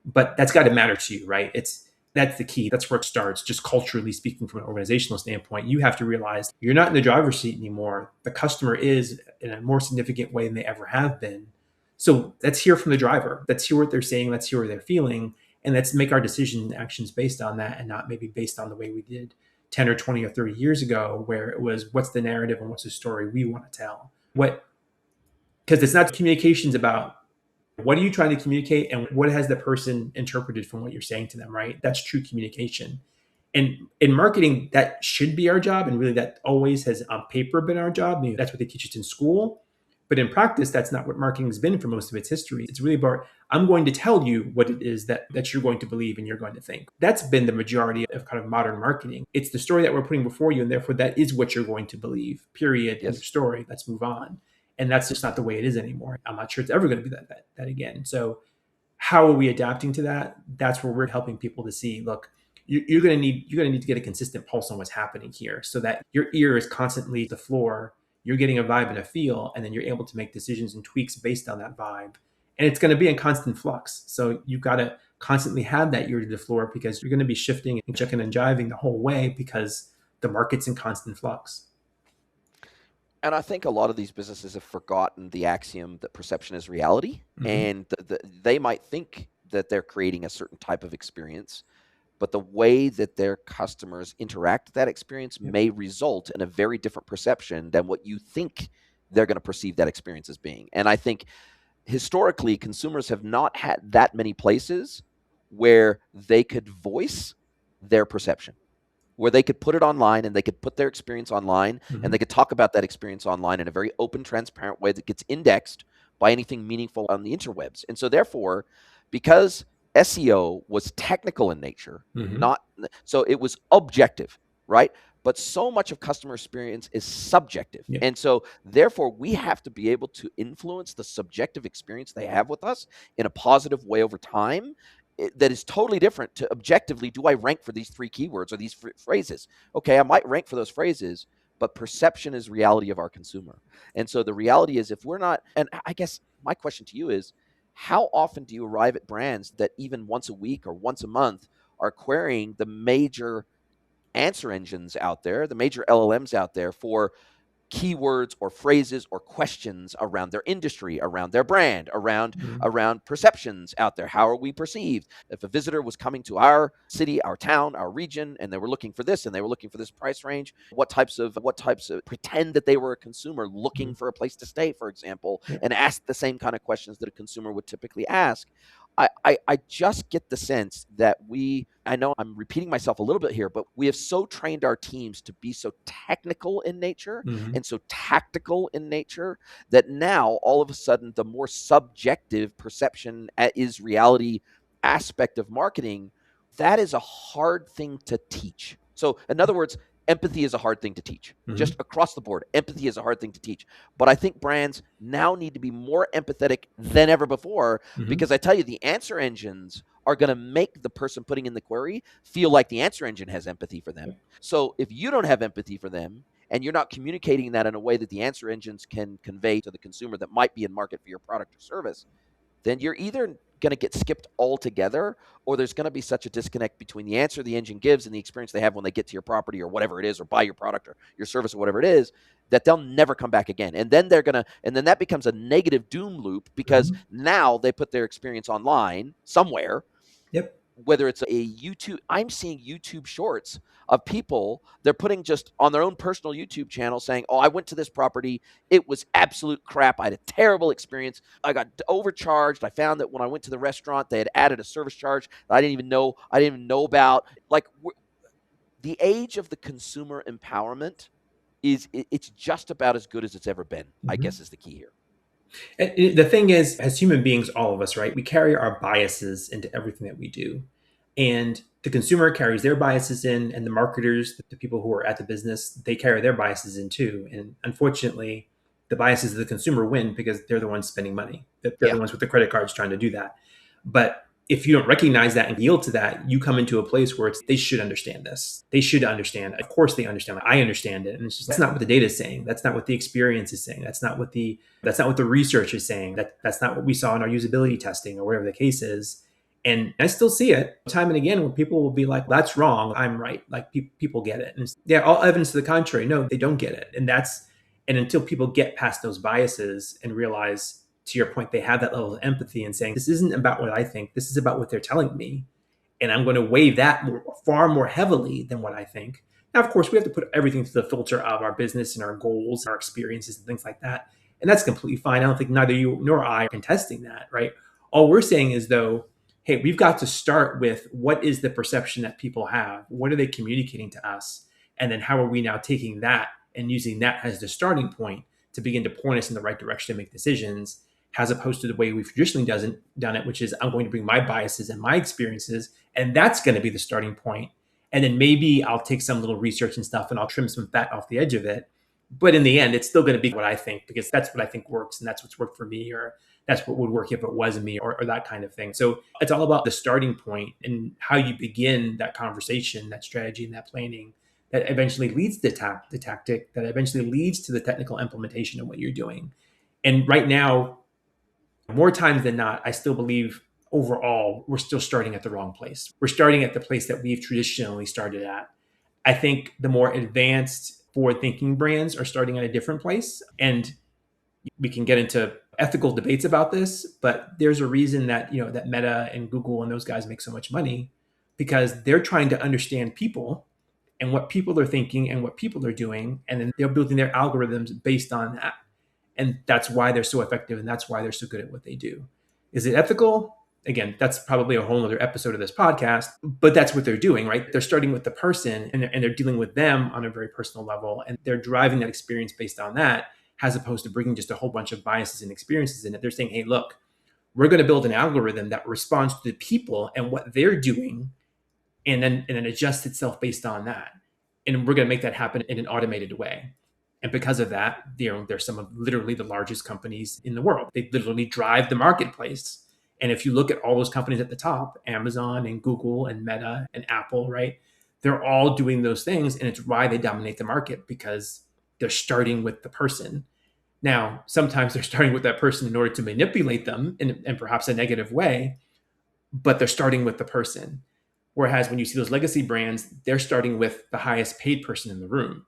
But that's got to matter to you, right? That's the key. That's where it starts. Just culturally speaking, from an organizational standpoint, you have to realize you're not in the driver's seat anymore. The customer is in a more significant way than they ever have been. So let's hear from the driver. Let's hear what they're saying. Let's hear what they're feeling. And let's make our decision actions based on that and not maybe based on the way we did 10 or 20 or 30 years ago, where it was, what's the narrative and what's the story we want to tell? Because it's not communications about What are you trying to communicate, and what has the person interpreted from what you're saying to them, right? That's true communication. And in marketing, that should be our job. And really, that always has on paper been our job. Maybe that's what they teach us in school. But in practice, that's not what marketing has been for most of its history. It's really about, I'm going to tell you what it is that you're going to believe and you're going to think. That's been the majority of kind of modern marketing. It's the story that we're putting before you, and therefore that is what you're going to believe, period. End of Yes. story. Let's move on. And that's just not the way it is anymore. I'm not sure it's ever going to be that again. So how are we adapting to that? That's where we're helping people to see, look, you're going to need to get a consistent pulse on what's happening here, so that your ear is constantly the floor. You're getting a vibe and a feel, and then you're able to make decisions and tweaks based on that vibe. And it's going to be in constant flux. So you've got to constantly have that ear to the floor, because you're going to be shifting and checking and jiving the whole way, because the market's in constant flux. And I think a lot of these businesses have forgotten the axiom that perception is reality. And they might think that they're creating a certain type of experience, but the way that their customers interact with that experience may result in a very different perception than what you think they're going to perceive that experience as being. And I think historically, consumers have not had that many places where they could voice their perception, where they could put it online and they could put their experience online and they could talk about that experience online in a very open, transparent way that gets indexed by anything meaningful on the interwebs. And so therefore, because SEO was technical in nature, not so it was objective, right? But so much of customer experience is subjective. Yeah. And so therefore we have to be able to influence the subjective experience they have with us in a positive way over time. That is totally different to objectively, do I rank for these three keywords or these phrases? Okay, I might rank for those phrases, but perception is reality of our consumer. And so the reality is, if we're not, and I guess my question to you is, how often do you arrive at brands that even once a week or once a month are querying the major answer engines out there, the major LLMs out there, for keywords or phrases or questions around their industry, around their brand, around perceptions out there? How are we perceived? If a visitor was coming to our city, our town, our region, and they were looking for this and they were looking for this price range, what types of pretend that they were a consumer looking for a place to stay, for example, and ask the same kind of questions that a consumer would typically ask. I just get the sense that I know I'm repeating myself a little bit here, but we have so trained our teams to be so technical in nature and so tactical in nature that now all of a sudden the more subjective perception is reality aspect of marketing, that is a hard thing to teach. So in other words, empathy is a hard thing to teach. Just across the board, empathy is a hard thing to teach. But I think brands now need to be more empathetic than ever before, because I tell you, the answer engines are going to make the person putting in the query feel like the answer engine has empathy for them. So if you don't have empathy for them and you're not communicating that in a way that the answer engines can convey to the consumer that might be in market for your product or service, then you're either going to get skipped altogether, or there's going to be such a disconnect between the answer the engine gives and the experience they have when they get to your property or whatever it is, or buy your product or your service or whatever it is, that they'll never come back again. And then that becomes a negative doom loop, because now they put their experience online somewhere. Yep. Whether it's a YouTube, I'm seeing YouTube shorts of people, they're putting just on their own personal YouTube channel saying, oh, I went to this property. It was absolute crap. I had a terrible experience. I got overcharged. I found that when I went to the restaurant, they had added a service charge that I didn't even know about. Like, the age of the consumer empowerment it's just about as good as it's ever been, I guess, is the key here. And the thing is, as human beings, all of us, right, we carry our biases into everything that we do. And the consumer carries their biases in, and the marketers, the people who are at the business, they carry their biases in too. And unfortunately, the biases of the consumer win, because they're the ones spending money. They're the ones with the credit cards trying to do that. But if you don't recognize that and yield to that, you come into a place where they should understand this. They should understand. Of course they understand. I understand it. And it's just, that's not what the data is saying. That's not what the experience is saying. That's not what the research is saying. That's not what we saw in our usability testing or whatever the case is. And I still see it time and again where people will be like, that's wrong. I'm right. Like people get it. And all evidence to the contrary. No, they don't get it. And until people get past those biases and realize, to your point, they have that level of empathy and saying, this isn't about what I think. This is about what they're telling me. And I'm going to weigh that far more heavily than what I think. Now, of course, we have to put everything through the filter of our business and our goals, our experiences and things like that. And that's completely fine. I don't think neither you nor I are contesting that, right? All we're saying is, though, hey, we've got to start with what is the perception that people have? What are they communicating to us? And then how are we now taking that and using that as the starting point to begin to point us in the right direction to make decisions, as opposed to the way we've traditionally done it, which is I'm going to bring my biases and my experiences, and that's going to be the starting point. And then maybe I'll take some little research and stuff and I'll trim some fat off the edge of it. But in the end, it's still going to be what I think, because that's what I think works and that's what's worked for me, or that's what would work if it was me, or that kind of thing. So it's all about the starting point and how you begin that conversation, that strategy, and that planning that eventually leads to the tactic that eventually leads to the technical implementation of what you're doing. And right now, more times than not, I still believe overall we're still starting at the wrong place. We're starting at the place that we've traditionally started at. I think the more advanced forward thinking brands are starting at a different place. And we can get into ethical debates about this, but there's a reason that, that Meta and Google and those guys make so much money, because they're trying to understand people and what people are thinking and what people are doing, and then they're building their algorithms based on that. And that's why they're so effective, and that's why they're so good at what they do. Is it ethical? Again, that's probably a whole other episode of this podcast, but that's what they're doing, right? They're starting with the person, and they're dealing with them on a very personal level, and they're driving that experience based on that, as opposed to bringing just a whole bunch of biases and experiences in it. They're saying, hey, look, we're going to build an algorithm that responds to the people and what they're doing, and then adjust itself based on that. And we're going to make that happen in an automated way. And because of that, they're some of literally the largest companies in the world. They literally drive the marketplace. And if you look at all those companies at the top, Amazon and Google and Meta and Apple, right? They're all doing those things. And it's why they dominate the market, because they're starting with the person. Now, sometimes they're starting with that person in order to manipulate them in perhaps a negative way, but they're starting with the person. Whereas when you see those legacy brands, they're starting with the highest paid person in the room.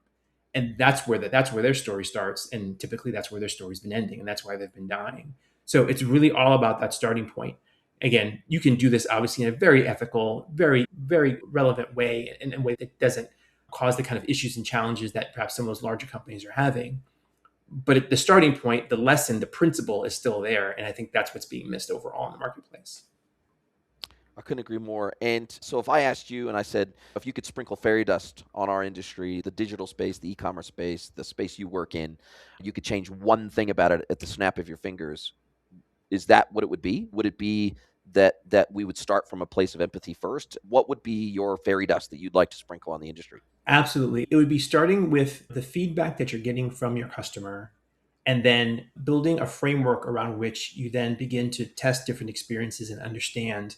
And that's where their story starts. And typically that's where their story's been ending. And that's why they've been dying. So it's really all about that starting point. Again, you can do this obviously in a very ethical, very, very relevant way, in a way that doesn't cause the kind of issues and challenges that perhaps some of those larger companies are having. But at the starting point, the lesson, the principle is still there. And I think that's what's being missed overall in the marketplace. I couldn't agree more. And so if I asked you and I said, if you could sprinkle fairy dust on our industry, the digital space, the e-commerce space, the space you work in, you could change one thing about it at the snap of your fingers, is that what it would be? Would it be that we would start from a place of empathy first? What would be your fairy dust that you'd like to sprinkle on the industry? Absolutely. It would be starting with the feedback that you're getting from your customer, and then building a framework around which you then begin to test different experiences and understand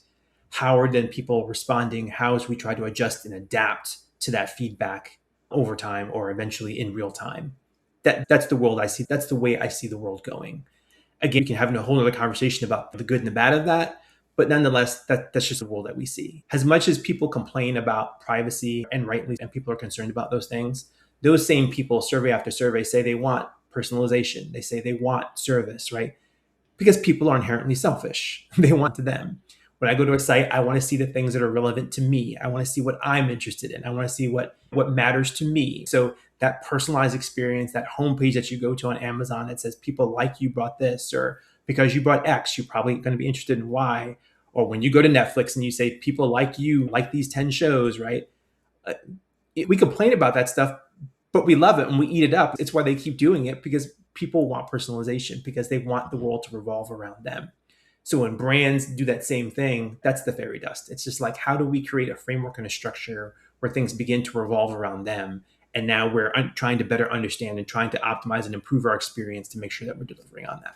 how are then people responding, how as we try to adjust and adapt to that feedback over time, or eventually in real time. That's the world I see. That's the way I see the world going. Again, we can have a whole other conversation about the good and the bad of that. But nonetheless, that's just the world that we see. As much as people complain about privacy, and rightly, and people are concerned about those things, those same people, survey after survey, say they want personalization. They say they want service, right? Because people are inherently selfish. They want to them. When I go to a site, I want to see the things that are relevant to me. I want to see what I'm interested in. I want to see what matters to me. So that personalized experience, that homepage that you go to on Amazon that says people like you brought this, or because you brought X, you're probably going to be interested in Y. Or when you go to Netflix and you say people like you like these 10 shows, right? We complain about that stuff, but we love it and we eat it up. It's why they keep doing it, because people want personalization, because they want the world to revolve around them. So when brands do that same thing, that's the fairy dust. It's just like, how do we create a framework and a structure where things begin to revolve around them? And now we're trying to better understand and trying to optimize and improve our experience to make sure that we're delivering on that.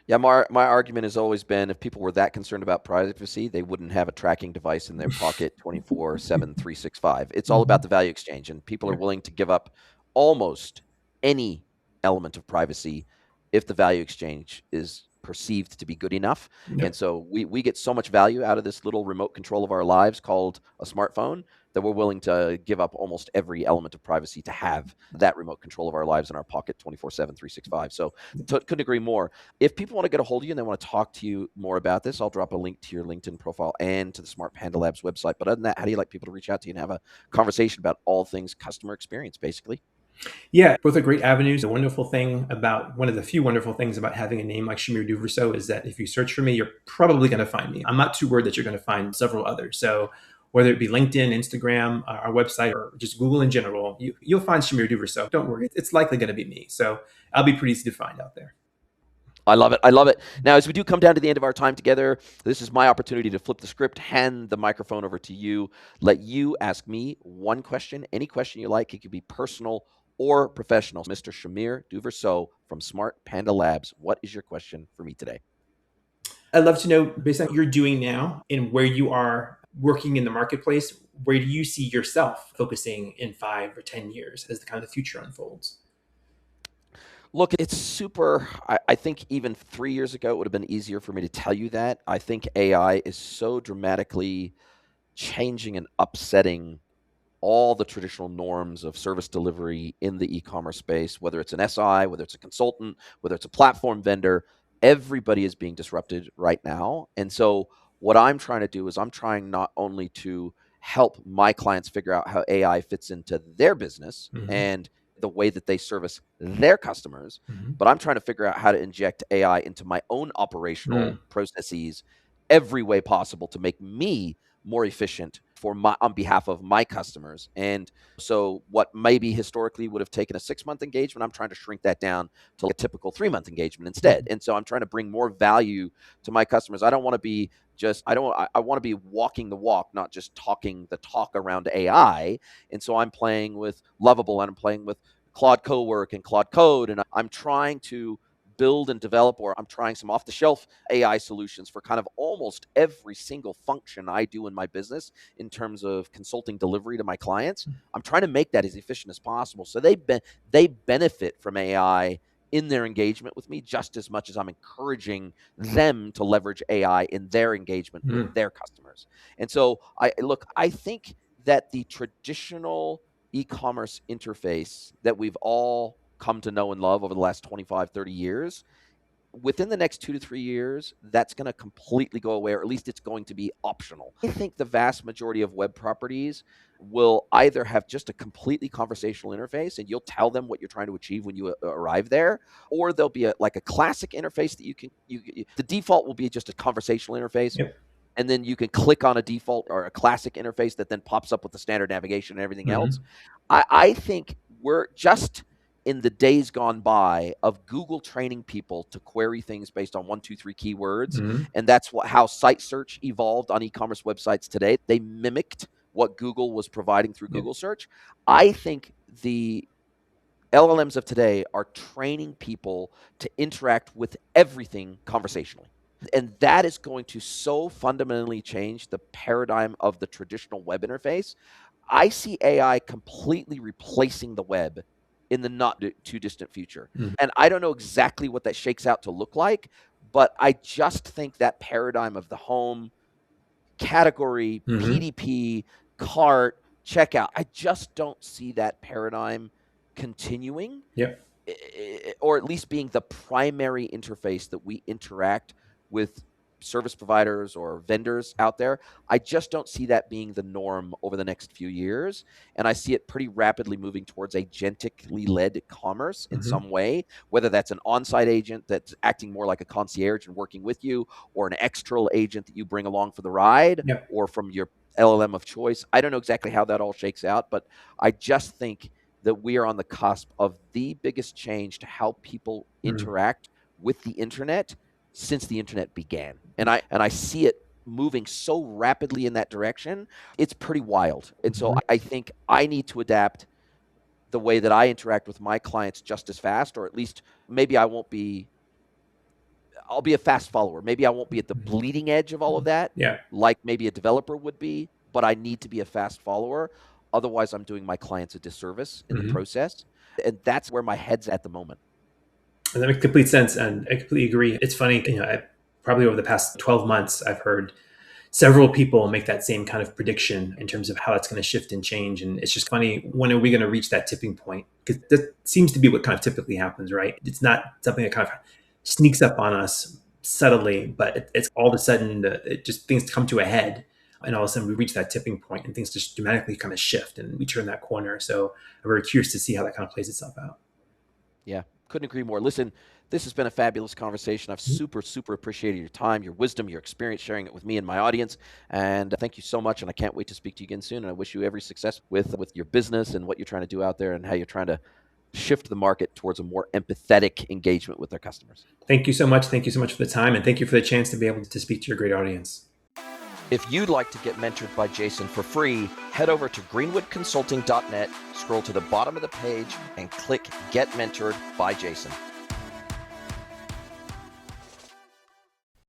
Yeah, my argument has always been, if people were that concerned about privacy, they wouldn't have a tracking device in their pocket 24/7, 365. It's all about the value exchange, and people are willing to give up almost any element of privacy if the value exchange is perceived to be good enough. Yep. And so we get so much value out of this little remote control of our lives called a smartphone that we're willing to give up almost every element of privacy to have that remote control of our lives in our pocket 24/7, 365. So couldn't agree more. If people want to get a hold of you and they want to talk to you more about this, I'll drop a link to your LinkedIn profile and to the Smart Panda Labs website. But other than that, how do you like people to reach out to you and have a conversation about all things customer experience, basically? Yeah, both are great avenues. One of the few wonderful things about having a name like Shamir DUVERSEAU is that if you search for me, you're probably going to find me. I'm not too worried that you're going to find several others. So whether it be LinkedIn, Instagram, our website, or just Google in general, you'll find Shamir DUVERSEAU. Don't worry, it's likely going to be me. So I'll be pretty easy to find out there. I love it. I love it. Now, as we do come down to the end of our time together, this is my opportunity to flip the script, hand the microphone over to you, let you ask me one question, any question you like. It could be personal or professional. Mr. Shamir DUVERSEAU from Smart Panda Labs, what is your question for me today? I'd love to know, based on what you're doing now and where you are working in the marketplace, where do you see yourself focusing in 5 or 10 years as the kind of the future unfolds? Look, it's super. I think even 3 years ago, it would have been easier for me to tell you that. I think AI is so dramatically changing and upsetting all the traditional norms of service delivery in the e-commerce space, whether it's an SI, whether it's a consultant, whether it's a platform vendor, everybody is being disrupted right now. And so what I'm trying to do is I'm trying not only to help my clients figure out how AI fits into their business Mm-hmm. and the way that they service their customers, Mm-hmm. but I'm trying to figure out how to inject AI into my own operational Mm. processes every way possible to make me more efficient for my on behalf of my customers. And so what maybe historically would have taken a 6-month engagement, I'm trying to shrink that down to a typical 3-month engagement instead. And so I'm trying to bring more value to my customers. I don't want to be just I want to be walking the walk, not just talking the talk around AI. And so I'm playing with Lovable and I'm playing with Claude Cowork and Claude Code, and I'm trying to build and develop, or I'm trying some off the shelf AI solutions for kind of almost every single function I do in my business in terms of consulting delivery to my clients. I'm trying to make that as efficient as possible. So they benefit from AI in their engagement with me just as much as I'm encouraging them to leverage AI in their engagement with Mm. their customers. And so I think that the traditional e-commerce interface that we've all come to know and love over the last 25, 30 years, within the next 2 to 3 years, that's going to completely go away, or at least it's going to be optional. I think the vast majority of web properties will either have just a completely conversational interface and you'll tell them what you're trying to achieve when you arrive there, or there'll be like a classic interface that the default will be just a conversational interface, Yep. and then you can click on a default or a classic interface that then pops up with the standard navigation and everything else. Mm-hmm. I think we're just in the days gone by of Google training people to query things based on 1, 2, 3 keywords. Mm-hmm. And that's how site search evolved on e-commerce websites today. They mimicked what Google was providing through Yep. Google search. I think the LLMs of today are training people to interact with everything conversationally. And that is going to so fundamentally change the paradigm of the traditional web interface. I see AI completely replacing the web in the not too distant future. Mm-hmm. And I don't know exactly what that shakes out to look like, but I just think that paradigm of the home, category, Mm-hmm. PDP, cart, checkout, I just don't see that paradigm continuing, Yep. or at least being the primary interface that we interact with service providers or vendors out there. I just don't see that being the norm over the next few years. And I see it pretty rapidly moving towards agentically led commerce in Mm-hmm. some way, whether that's an on site agent that's acting more like a concierge and working with you, or an external agent that you bring along for the ride, Yep. or from your LLM of choice. I don't know exactly how that all shakes out, but I just think that we are on the cusp of the biggest change to how people Mm-hmm. interact with the internet since the internet began. And I see it moving so rapidly in that direction. It's pretty wild. And so Mm-hmm. I think I need to adapt the way that I interact with my clients just as fast, or at least maybe I'll be a fast follower. Maybe I won't be at the bleeding edge of all of that, Yeah. like maybe a developer would be, but I need to be a fast follower. Otherwise, I'm doing my clients a disservice in the Mm-hmm. process. And that's where my head's at the moment. And that makes complete sense, and I completely agree. It's funny, probably over the past 12 months, I've heard several people make that same kind of prediction in terms of how it's going to shift and change. And it's just funny, when are we going to reach that tipping point? Because that seems to be what kind of typically happens, right? It's not something that kind of sneaks up on us subtly, but it's all of a sudden, it just things come to a head. And all of a sudden we reach that tipping point and things just dramatically kind of shift and we turn that corner. So I'm very curious to see how that kind of plays itself out. Yeah, couldn't agree more. Listen, this has been a fabulous conversation. I've super appreciated your time, your wisdom, your experience, sharing it with me and my audience. And thank you so much. And I can't wait to speak to you again soon. And I wish you every success with your business and what you're trying to do out there and how you're trying to shift the market towards a more empathetic engagement with their customers. Thank you so much. Thank you so much for the time. And thank you for the chance to be able to speak to your great audience. If you'd like to get mentored by Jason for free, head over to greenwoodconsulting.net, scroll to the bottom of the page, and click Get Mentored by Jason.